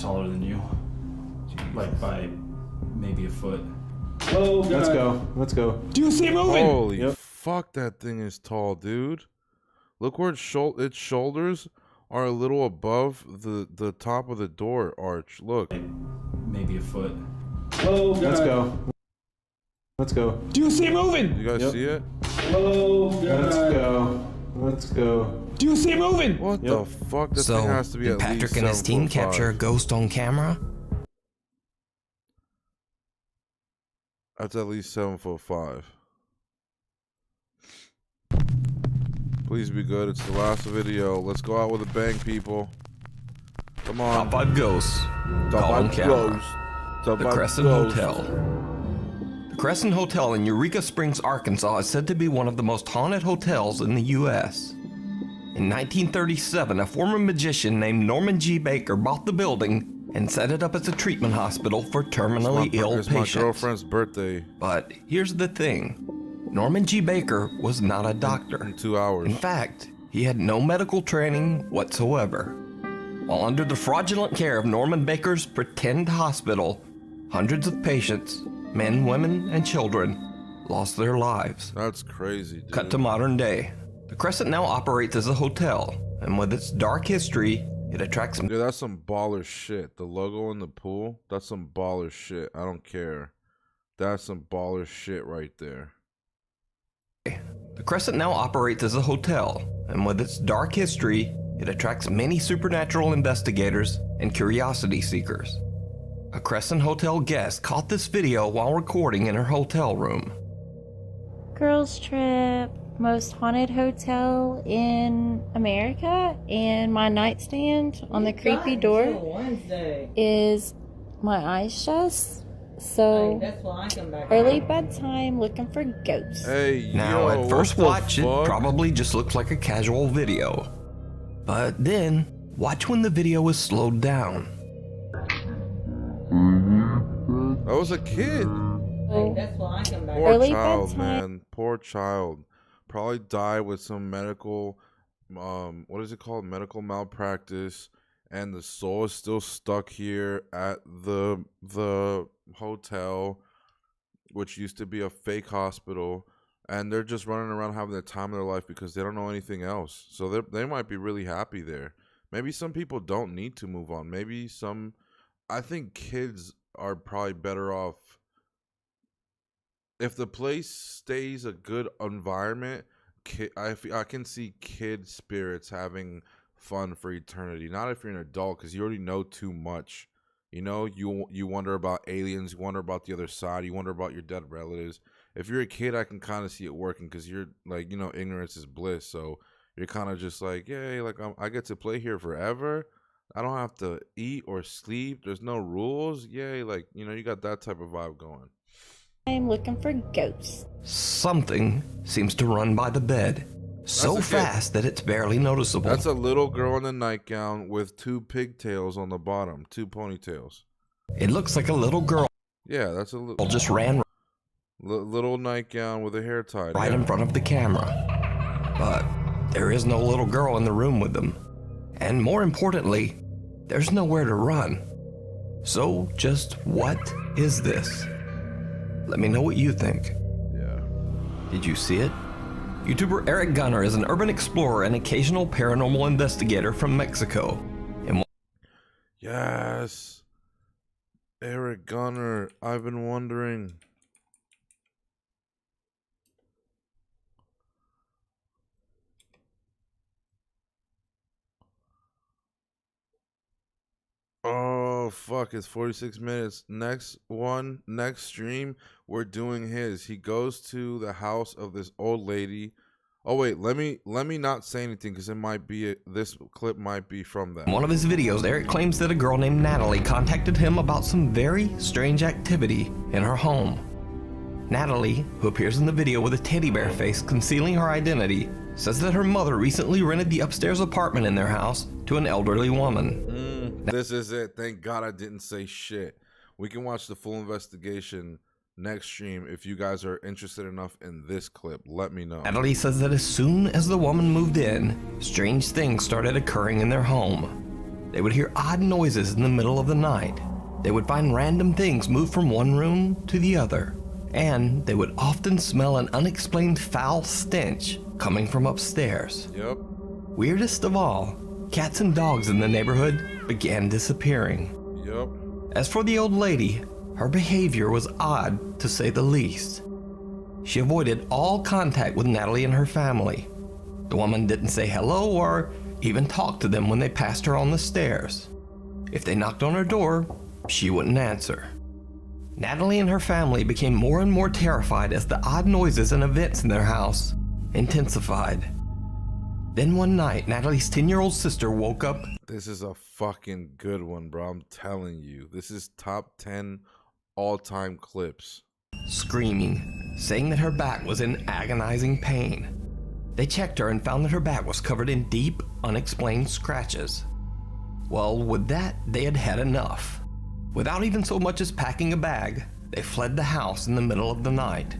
Taller than you. Like by maybe a foot. Oh, God. Let's go. Let's go. Do you see it moving? Holy fuck, that thing is tall, dude. Look where its shoulders are a little above the top of the door arch. Look. Maybe a foot. Oh, God. Let's go. Let's go. Do you see it moving? You guys see it? Oh, God. Let's go. Let's go. Do you see it moving? What the fuck? This thing has to be did at Patrick least and his team 7'5". capture a ghost on camera? That's at least 7'5". Please be good. It's the last video. Let's go out with a bang, people. Come on. Top 5 ghosts. Caught on camera. The Crescent Hotel. The Crescent Hotel in Eureka Springs, Arkansas is said to be one of the most haunted hotels in the U.S. In 1937, a former magician named Norman G. Baker bought the building and set it up as a treatment hospital for terminally ill It's patients. my girlfriend's birthday. But here's the thing. Norman G. Baker was not a doctor. In 2 hours. In fact, he had no medical training whatsoever. While under the fraudulent care of Norman Baker's pretend hospital, hundreds of patients, men, women, and children, lost their lives. That's crazy, dude. Cut to modern day. The Crescent now operates as a hotel, and with its dark history, it attracts some. Dude, that's some baller shit. The logo in the pool, that's some baller shit. I don't care. That's some baller shit right there. The Crescent now operates as a hotel, and with its dark history, it attracts many supernatural investigators and curiosity seekers. A Crescent Hotel guest caught this video while recording in her hotel room. Girls trip, most haunted hotel in America, and my nightstand on the creepy door is my eyes shut. So early bedtime, looking for ghosts. Hey, Now, yo, at first what the watch, it fuck? probably just looks like a casual video. But then, watch when the video is slowed down. That was a kid. Poor Early child, bedtime. man. Poor child. Probably died with some medical, what is it called? Medical malpractice. And the soul is still stuck here at the hotel, which used to be a fake hospital. And they're just running around having the time of their life because they don't know anything else. So they might be really happy there. Maybe some people don't need to move on. Maybe some, I think kids are probably better off. If the place stays a good environment, I can see kid spirits having fun for eternity. Not if you're an adult, because you already know too much. You know, you wonder about aliens, you wonder about the other side, you wonder about your dead relatives. If you're a kid, I can kind of see it working because you're like, you know, ignorance is bliss. So you're kind of just like, yay, like I get to play here forever. I don't have to eat or sleep. There's no rules. Yay, like, you know, you got that type of vibe going. I'm looking for ghosts. Something seems to run by the bed. So fast that it's barely noticeable. That's a little girl in a nightgown with 2 pigtails on the bottom, 2 ponytails. It looks like a little girl. Yeah, that's a little. Just ran little nightgown with her hair tied. right in front of the camera. But there is no little girl in the room with them. And more importantly, there's nowhere to run. So just what is this? Let me know what you think. Yeah. Did you see it? YouTuber Eric Gunner is an urban explorer and occasional paranormal investigator from Mexico. And Yes. Eric Gunner, I've been wondering. Oh, fuck, it's 46 minutes. Next stream, we're doing his. He goes to the house of this old lady. Oh, wait, let me not say anything because it might be, this clip might be from that. in one of his videos, Eric claims that a girl named Natalie contacted him about some very strange activity in her home. Natalie, who appears in the video with a teddy bear face concealing her identity, says that her mother recently rented the upstairs apartment in their house to an elderly woman. This is it. Thank God I didn't say shit. We can watch the full investigation next stream if you guys are interested enough in this clip. Let me know. Natalie says that as soon as the woman moved in, strange things started occurring in their home. They would hear odd noises in the middle of the night. They would find random things move from one room to the other. And they would often smell an unexplained foul stench coming from upstairs. Yep. Weirdest of all, cats and dogs in the neighborhood began disappearing. Yep. As for the old lady, her behavior was odd to say the least. She avoided all contact with Natalie and her family. The woman didn't say hello or even talk to them when they passed her on the stairs. If they knocked on her door, she wouldn't answer. Natalie and her family became more and more terrified as the odd noises and events in their house intensified. Then one night, Natalie's 10-year-old sister woke up. This is a fucking good one, bro. I'm telling you. This is top 10 all-time clips. Screaming, saying that her back was in agonizing pain. They checked her and found that her back was covered in deep, unexplained scratches. Well, with that, they had had enough. Without even so much as packing a bag, they fled the house in the middle of the night.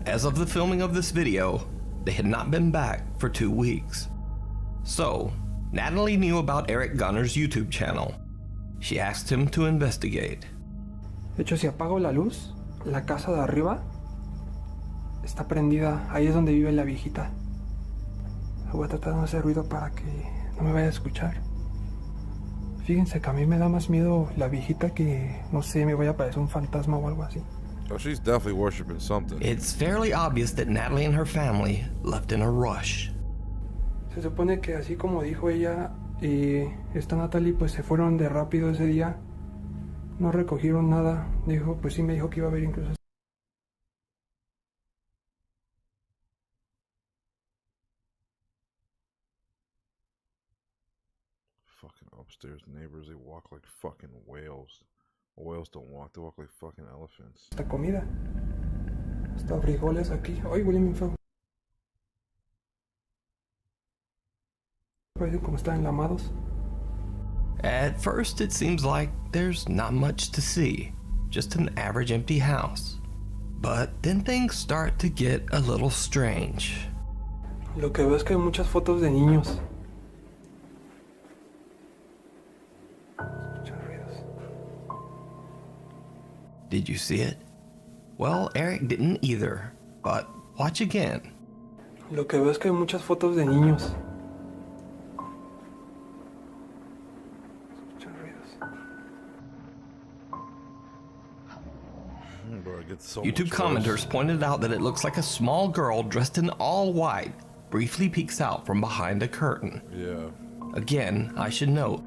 As of the filming of this video, they had not been back for 2 weeks. So, Natalie knew about Eric Gunner's YouTube channel. She asked him to investigate. De hecho, si apago la luz, la casa de arriba está prendida. Ahí es donde vive la viejita. Voy a tratar de no hacer ruido para que no me vaya a escuchar. Fíjense que a mí me da más miedo la viejita que, no sé, me vaya a parecer un fantasma o algo así. Oh, she's definitely worshiping something. It's fairly obvious that Natalie and her family left in a rush. Se supone que así como dijo ella, esta Natalie pues se fueron de rápido ese día. No recogieron nada. Dijo, pues sí me dijo que iba a haber incluso... Fucking upstairs neighbors, they walk like fucking whales. Whales don't walk, they walk like fucking elephants. Esta comida. Hasta frijoles aquí. Ay, huele bien feo. Parecen como están enlamados. At first, it seems like there's not much to see, just an average empty house. But then things start to get a little strange. Lo que veo es que hay muchas fotos de niños. Did you see it? Well, Eric didn't either, but watch again. Lo que veo es que hay muchas fotos de niños. YouTube commenters pointed out that it looks like a small girl dressed in all white briefly peeks out from behind a curtain. Yeah. Again, I should note,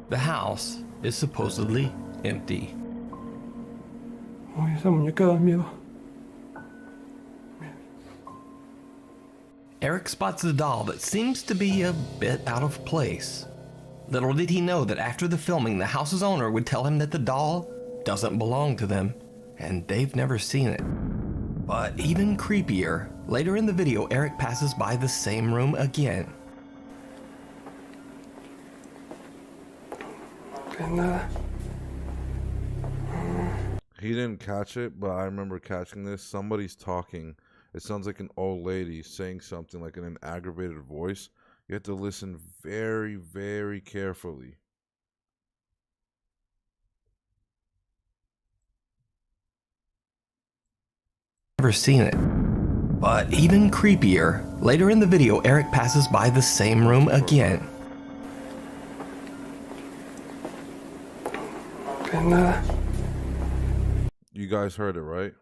the house is supposedly empty. Ay, esa muñeca da miedo. Eric spots a doll that seems to be a bit out of place. Little did he know that after the filming, the house's owner would tell him that the doll doesn't belong to them, and they've never seen it. But even creepier, later in the video, Eric passes by the same room again. He didn't catch it, but I remember catching this. Somebody's talking. It sounds like an old lady saying something like in an aggravated voice. You have to listen very, very carefully. Never seen it. But even creepier, later in the video, Eric passes by the same room again. You guys heard it, right?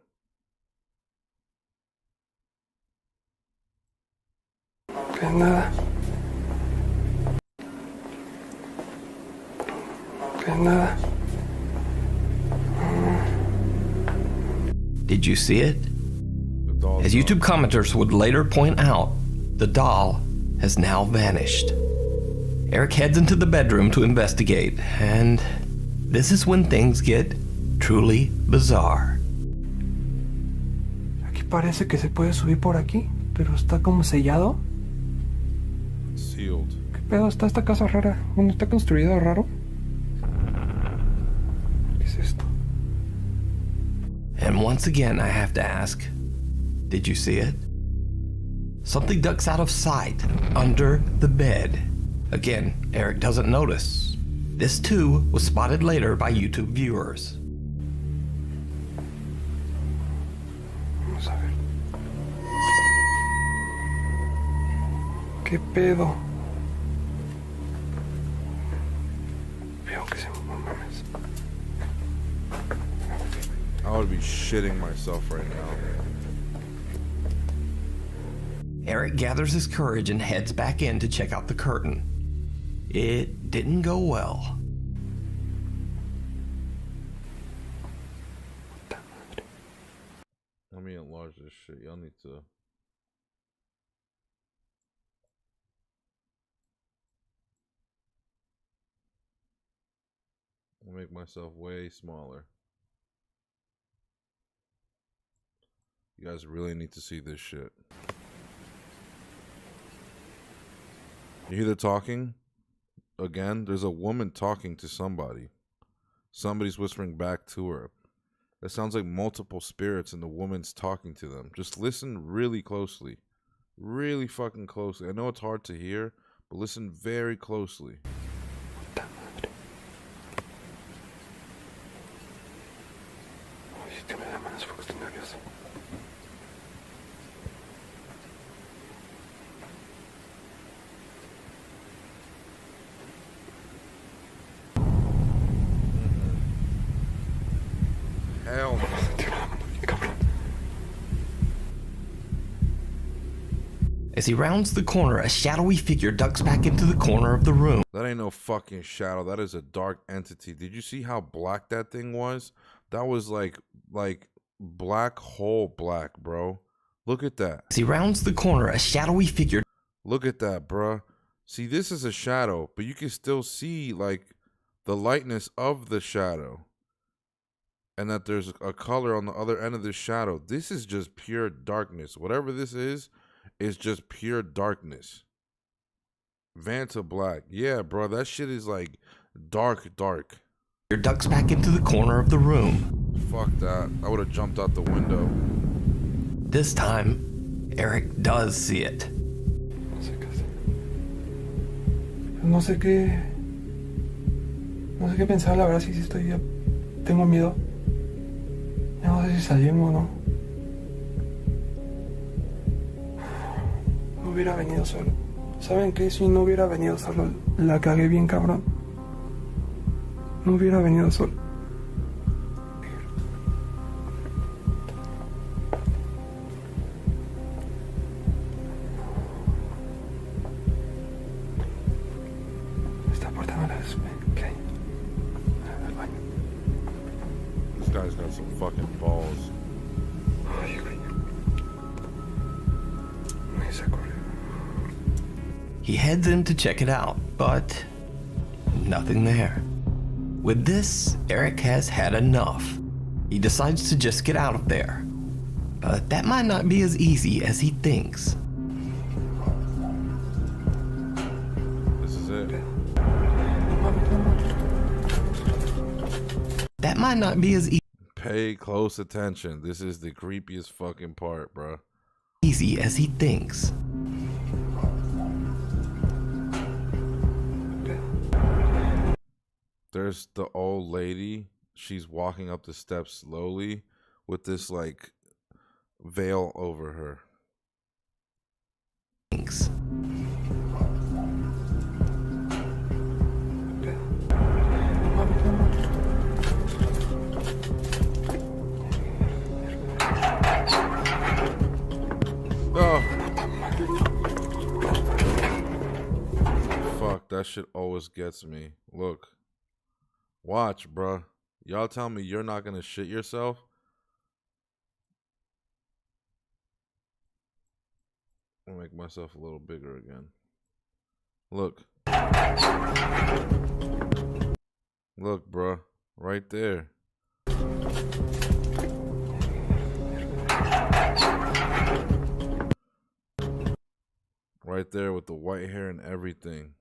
Did you see it? As YouTube commenters would later point out, the doll has now vanished. Eric heads into the bedroom to investigate, and this is when things get truly bizarre. Aquí parece que se puede subir por aquí, pero está como sellado. Sealed. ¿Qué pedo? Está esta casa rara. Bueno, está construida raro. ¿Qué es esto? And once again, I have to ask, did you see it? Something ducks out of sight under the bed. Again, Eric doesn't notice. This too was spotted later by YouTube viewers. Vamos a ver. ¿Qué pedo? Veo que se mames. I would be shitting myself right now. Eric gathers his courage and heads back in to check out the curtain. It didn't go well. Let me enlarge this shit. Y'all need to. I'll make myself way smaller. You guys really need to see this shit. You hear the talking? Again, there's a woman talking to somebody. Somebody's whispering back to her. It sounds like multiple spirits and the woman's talking to them. Just listen really closely. Really fucking closely. I know it's hard to hear, but listen very closely. Hell no. As he rounds the corner, a shadowy figure ducks back into the corner of the room. That ain't no fucking shadow. That is a dark entity. Did you see how black that thing was? That was like black hole black, bro. Look at that. As he rounds the corner, a shadowy figure. Look at that, bro. See, this is a shadow, but you can still see like the lightness of the shadow. And that there's a color on the other end of the shadow. This is just pure darkness. Whatever this is just pure darkness. Vanta Black. Yeah, bro, that shit is like dark. Your ducks back into the corner of the room. Fuck that. I would have jumped out the window. This time, Eric does see it. No sé qué pensar, la verdad, si estoy ya tengo miedo. Ya no sé si salimos o no. No hubiera venido solo. ¿Saben qué? Si no hubiera venido solo, la cagué bien cabrón. No hubiera venido solo. Esta puerta no la despe. ¿Qué hay? El baño. This guy's got some fucking balls. Ay, güey. Me hice correr. He heads in to check it out, but nothing there. With this, Eric has had enough. He decides to just get out of there. But that might not be as easy as he thinks. This is it. That might not be as Pay close attention. This is the creepiest fucking part, bro. easy as he thinks. There's the old lady. She's walking up the steps slowly with this like veil over her. Thanks. Oh. Fuck, that shit always gets me. Look. Watch, bruh. Y'all tell me you're not gonna shit yourself? I'll make myself a little bigger again. Look. Look, bruh. Right there. Right there with the white hair and everything.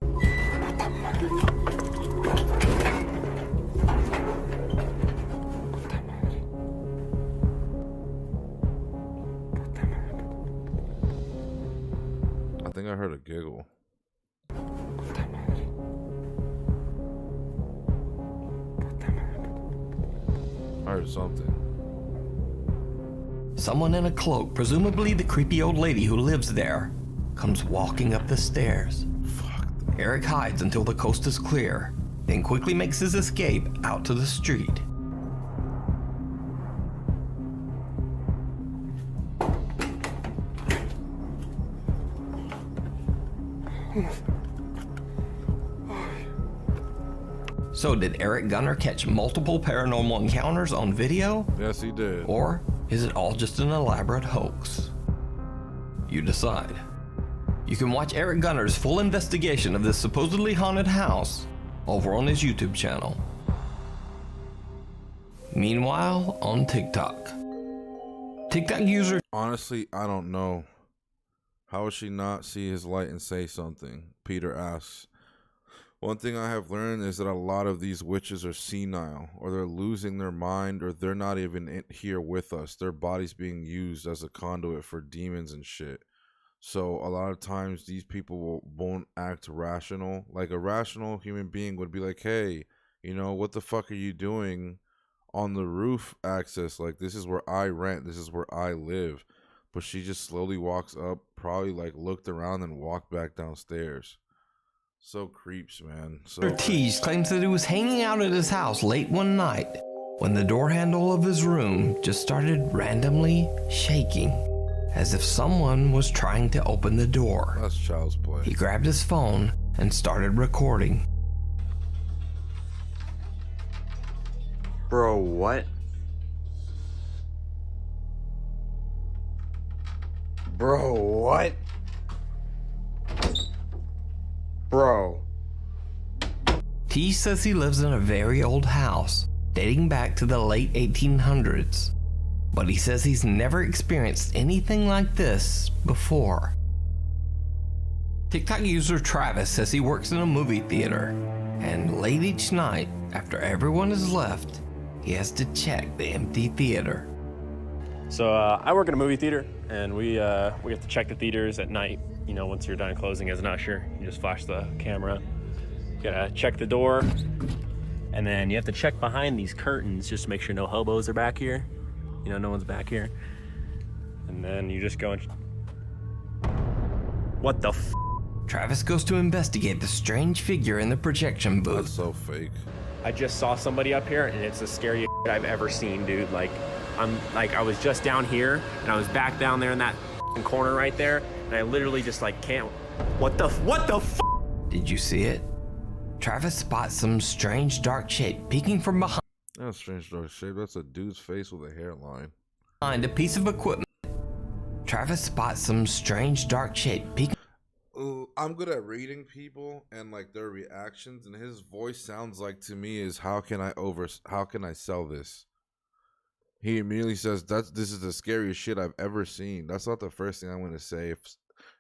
I think I heard a giggle. I heard something. Someone in a cloak, presumably the creepy old lady who lives there, comes walking up the stairs. Fuck. Eric hides until the coast is clear, then quickly makes his escape out to the street. So did Eric Gunner catch multiple paranormal encounters on video? Yes, he did. Or is it all just an elaborate hoax? You decide. You can watch Eric Gunner's full investigation of this supposedly haunted house over on his YouTube channel. Meanwhile, on TikTok. TikTok user... Honestly, I don't know. How would she not see his light and say something? Peter asks. One thing I have learned is that a lot of these witches are senile, or they're losing their mind, or they're not even here with us. Their body's being used as a conduit for demons and shit. So a lot of times these people won't act rational. Like a rational human being would be like, hey, you know, what the fuck are you doing on the roof access? Like, this is where I rent. This is where I live. But she just slowly walks up, probably like looked around and walked back downstairs. So creeps, man. So Ortiz claims that he was hanging out at his house late one night when the door handle of his room just started randomly shaking, as if someone was trying to open the door. That's child's play. He grabbed his phone and started recording. Bro, what? Bro, what? Bro. T says he lives in a very old house, dating back to the late 1800s. But he says he's never experienced anything like this before. TikTok user Travis says he works in a movie theater, and late each night, after everyone has left, he has to check the empty theater. So I work in a movie theater, and we have to check the theaters at night. You know, once you're done closing as an usher, you just flash the camera. You gotta check the door, and then you have to check behind these curtains just to make sure no hobos are back here. You know, no one's back here. And then you just go and... What the f? Travis goes to investigate the strange figure in the projection booth. That's so fake. I just saw somebody up here, and it's the scariest I've ever seen, dude. Like, I was just down here, and I was back down there in that corner right there, and I literally just like can't. What the f? Did you see it? Travis spots some strange dark shape peeking from behind. That's strange dark shape. That's a dude's face with a hairline. Behind a piece of equipment. Travis spots some strange dark shape peeking. I'm good at reading people and like their reactions, and his voice sounds like to me is how can I sell this? He immediately says, this is the scariest shit I've ever seen. That's not the first thing I'm going to say.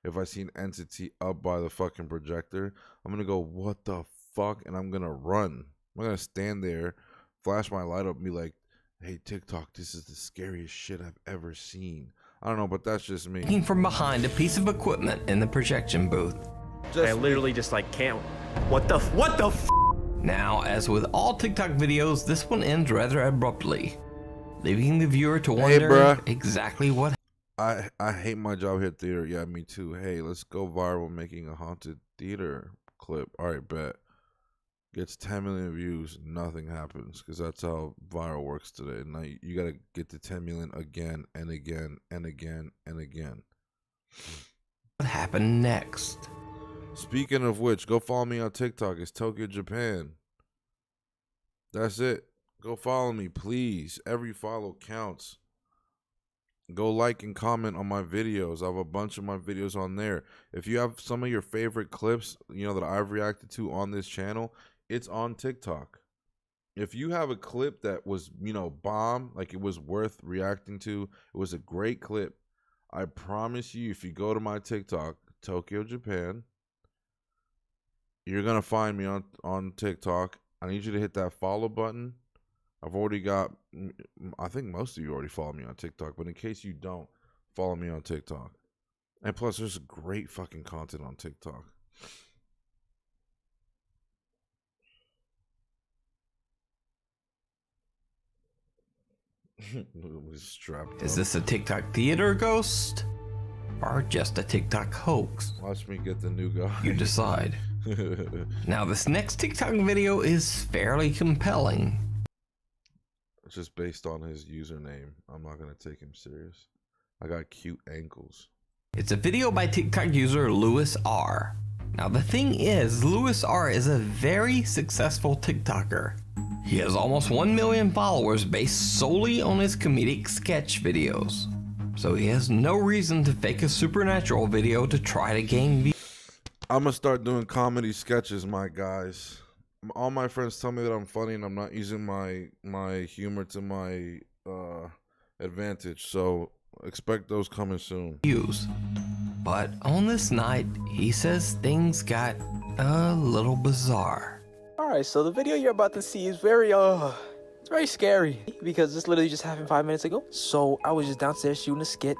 If I see an entity up by the fucking projector, I'm going to go, what the fuck? And I'm going to run. I'm going to stand there, flash my light up and be like, hey, TikTok, this is the scariest shit I've ever seen. I don't know, but that's just me. Looking from behind a piece of equipment in the projection booth. I literally just like can't. What the f? Now, as with all TikTok videos, this one ends rather abruptly, leaving the viewer to wonder bruh. exactly what. I hate my job here at theater. Yeah, me too. Hey, let's go viral making a haunted theater clip. All right, bet. Gets 10 million views, nothing happens, because that's how viral works today. Now you got to get to 10 million again and again and again and again. What happened next? Speaking of which, go follow me on TikTok. It's Tokyo Japan. That's it. Go follow me, please. Every follow counts. Go like and comment on my videos. I have a bunch of my videos on there. If you have some of your favorite clips, that I've reacted to on this channel, it's on TikTok. If you have a clip that was, bomb, like it was worth reacting to, it was a great clip, I promise you, if you go to my TikTok, Tokyo Japan, you're going to find me on TikTok. I need you to hit that follow button. I've already got, I think most of you already follow me on TikTok, but in case you don't, follow me on TikTok. And plus, there's great fucking content on TikTok. Strapped Is up. this a TikTok theater ghost? Or just a TikTok hoax? Watch me get the new guy. You decide. Now, this next TikTok video is fairly compelling. It's just based on his username. I'm not going to take him serious. I got cute ankles. It's a video by TikTok user Louis R. Now, the thing is, Louis R is a very successful TikToker. He has almost 1 million followers based solely on his comedic sketch videos. So he has no reason to fake a supernatural video to try to gain views. I'm going to start doing comedy sketches, my guys. All my friends tell me that I'm funny and I'm not using my humor to my advantage. So expect those coming soon. But on this night, he says things got a little bizarre. Alright, so the video you're about to see is it's very scary because this literally just happened 5 minutes ago. So I was just downstairs shooting a skit,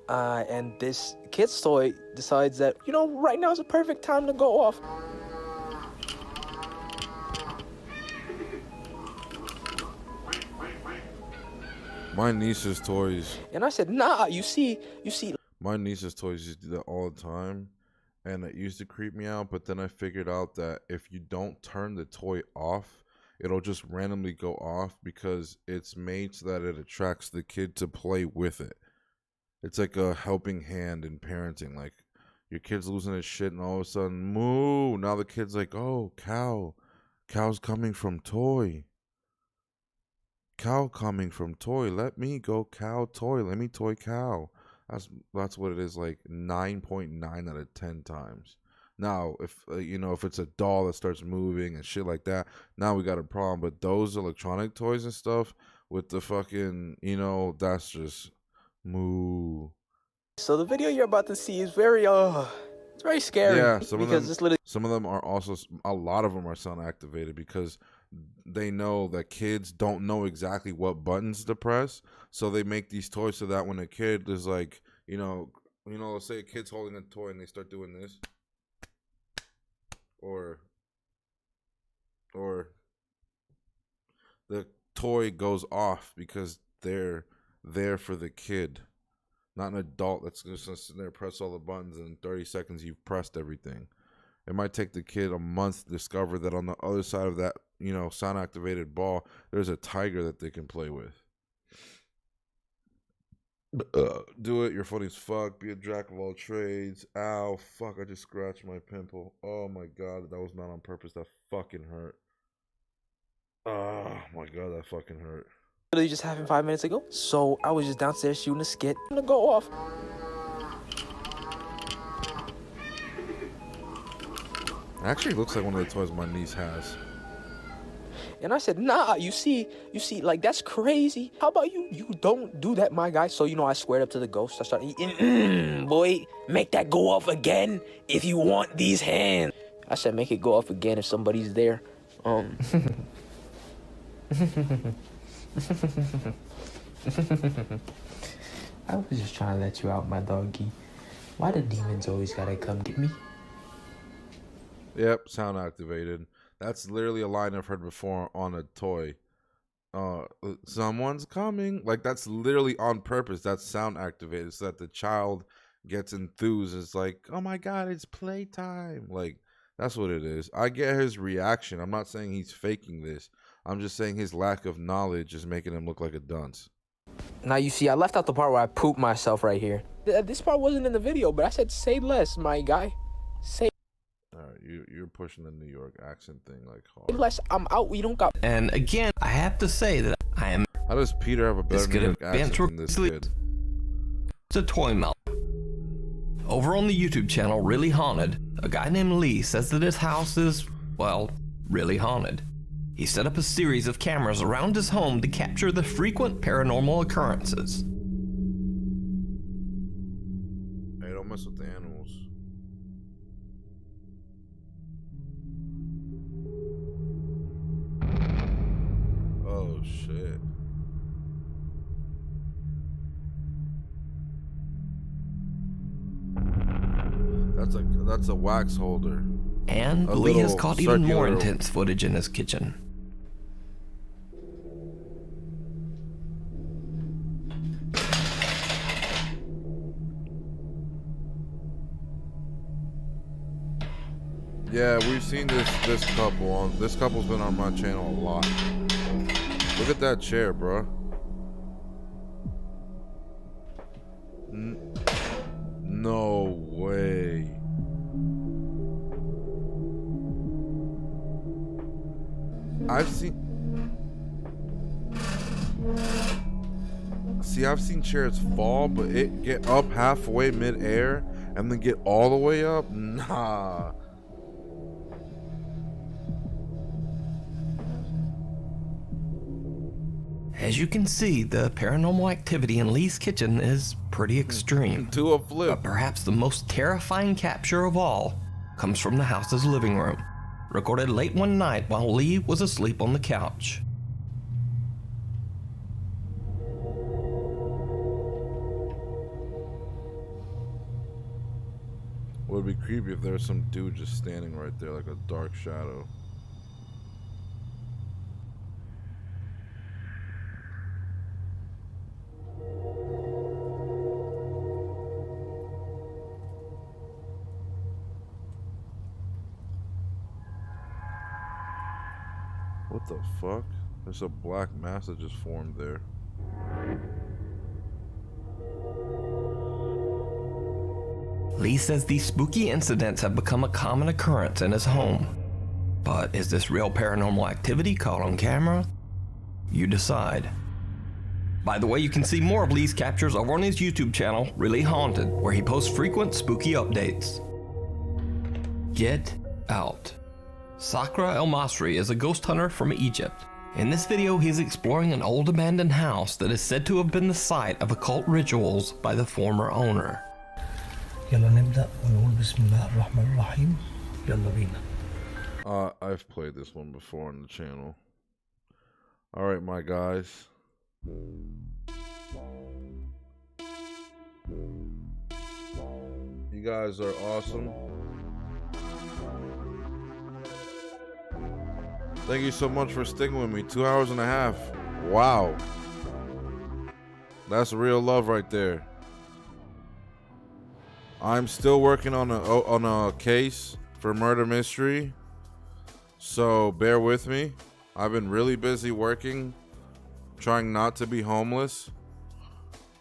and this kid's toy decides that, right now is a perfect time to go off. My niece's toys. And I said, nah, you see. My niece's toys used to do that all the time. And it used to creep me out. But then I figured out that if you don't turn the toy off, it'll just randomly go off because it's made so that it attracts the kid to play with it. It's like a helping hand in parenting. Like your kid's losing his shit and all of a sudden, moo. Now the kid's like, oh, cow. Cow's coming from toy. Cow coming from toy. Let me go cow toy. Let me toy cow. That's what it is, like 9.9 out of 10 times. Now, if if it's a doll that starts moving and shit like that, now we got a problem. But those electronic toys and stuff with the fucking, that's just moo. So the video you're about to see is it's very scary. Yeah, some of them are also, a lot of them are sound activated because they know that kids don't know exactly what buttons to press, so they make these toys so that when a kid is like, let's say a kid's holding a toy and they start doing this, or the toy goes off because they're there for the kid, not an adult that's just gonna sit there, press all the buttons, and in 30 seconds you've pressed everything. It might take the kid a month to discover that on the other side of that, sound activated ball, there's a tiger that they can play with. Do it. You're funny as fuck. Be a jack of all trades. Ow, fuck, I just scratched my pimple. Oh my god, that was not on purpose. That fucking hurt. Oh my god, that fucking hurt. Literally just happened 5 minutes ago. So I was just downstairs shooting a skit to go off. Actually looks like one of the toys my niece has. And I said, nah, you see, like, that's crazy. How about you don't do that, my guy? So, you know, I squared up to the ghost. I started eating, boy, make that go off again if you want these hands. I said, make it go off again if somebody's there. I was just trying to let you out, my doggy. Why the demons always gotta come get me? Yep, sound activated. That's literally a line I've heard before on a toy. Someone's coming. Like, that's literally on purpose. That's sound activated so that the child gets enthused. It's like, oh my god, it's playtime. Like, that's what it is. I get his reaction. I'm not saying he's faking this. I'm just saying his lack of knowledge is making him look like a dunce. Now, you see, I left out the part where I pooped myself right here. This part wasn't in the video, but I said, say less, my guy. Say Alright, you're pushing the New York accent thing like hard. less. I'm out. We don't got. And again, I have to say that I am. How does Peter have a better New York accent than this kid? It's a toy mouth. Over on the YouTube channel Really Haunted, a guy named Lee says that his house is, well, really haunted. He set up a series of cameras around his home to capture the frequent paranormal occurrences. Hey, don't mess with the animals. Oh shit. That's a wax holder. And Lee has caught even more intense footage in his kitchen. Yeah, we've seen this couple. This couple's been on my channel a lot. Look at that chair, bro. No way. I've seen chairs fall, but it get up halfway mid-air and then get all the way up? Nah. As you can see, the paranormal activity in Lee's kitchen is pretty extreme. To a flip. But perhaps the most terrifying capture of all comes from the house's living room, recorded late one night while Lee was asleep on the couch. Would be creepy if there was some dude just standing right there like a dark shadow. What the fuck? There's a black mass that just formed there. Lee says these spooky incidents have become a common occurrence in his home. But is this real paranormal activity caught on camera? You decide. By the way, you can see more of Lee's captures over on his YouTube channel, Really Haunted, where he posts frequent spooky updates. Get out. Sakra El Masri is a ghost hunter from Egypt. In this video, he's exploring an old abandoned house that is said to have been the site of occult rituals by the former owner. يلا نبدأ ونقول بسم الله الرحمن الرحيم يلا بينا. I've played this one before on the channel. Alright, my guys. You guys are awesome. Thank you so much for sticking with me. 2 hours and a half. Wow. That's real love right there. I'm still working on a case for murder mystery, so bear with me. I've been really busy working, trying not to be homeless.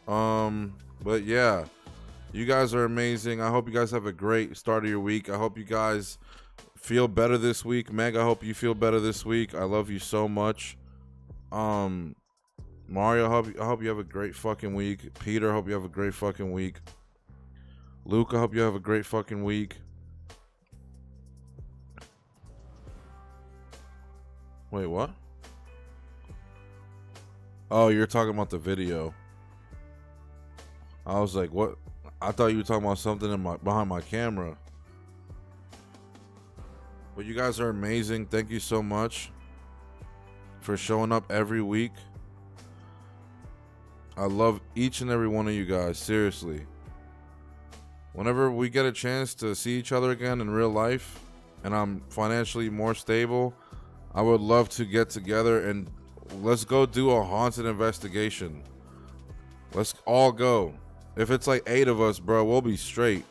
But yeah, you guys are amazing. I hope you guys have a great start of your week. I hope you guys feel better this week. Meg, I hope you feel better this week. I love you so much. Mario, I hope you have a great fucking week. Peter, I hope you have a great fucking week. Luke, I hope you have a great fucking week. Wait, what? Oh, you're talking about the video. I was like, what? I thought you were talking about something behind my camera. But you guys are amazing. Thank you so much for showing up every week. I love each and every one of you guys, seriously. Whenever we get a chance to see each other again in real life and I'm financially more stable, I would love to get together and let's go do a haunted investigation. Let's all go. If it's like 8 of us, bro, we'll be straight.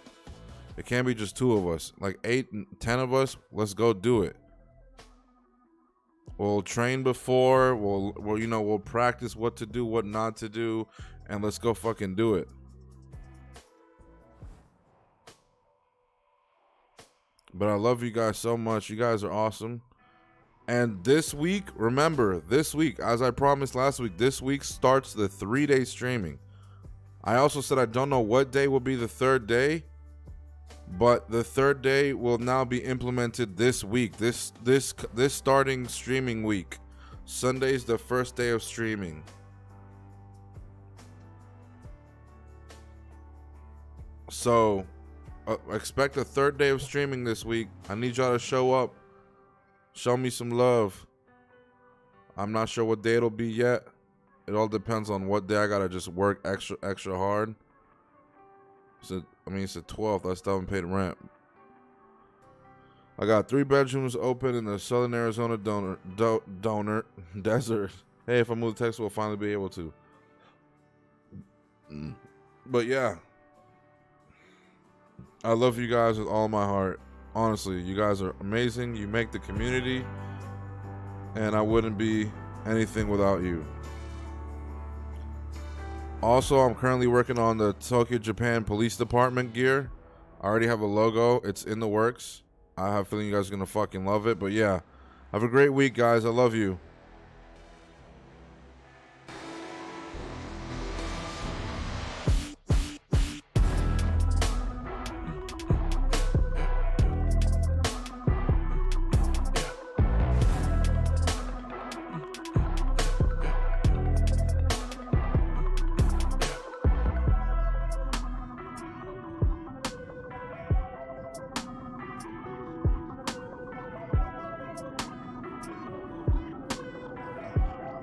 It can't be just 2 of us. Like 8, 10 of us, let's go do it. We'll train before, we'll practice what to do, what not to do, and let's go fucking do it. But I love you guys so much. You guys are awesome. And this week, remember, this week, as I promised last week, this week starts the 3-day streaming. I also said I don't know what day will be the 3rd day, but the 3rd day will now be implemented this week. This starting streaming week. Sunday's the 1st day of streaming. So expect a 3rd day of streaming this week. I need y'all to show up. Show me some love. I'm not sure what day it'll be yet. It all depends on what day I gotta just work extra hard. So it's the 12th. I still haven't paid rent. I got 3 bedrooms open in the Southern Arizona donor desert. Hey, if I move to Texas, we'll finally be able to. But yeah, I love you guys with all my heart. Honestly, you guys are amazing. You make the community, and I wouldn't be anything without you. Also, I'm currently working on the Tokyo, Japan Police Department gear. I already have a logo. It's in the works. I have a feeling you guys are going to fucking love it. But yeah, have a great week, guys. I love you.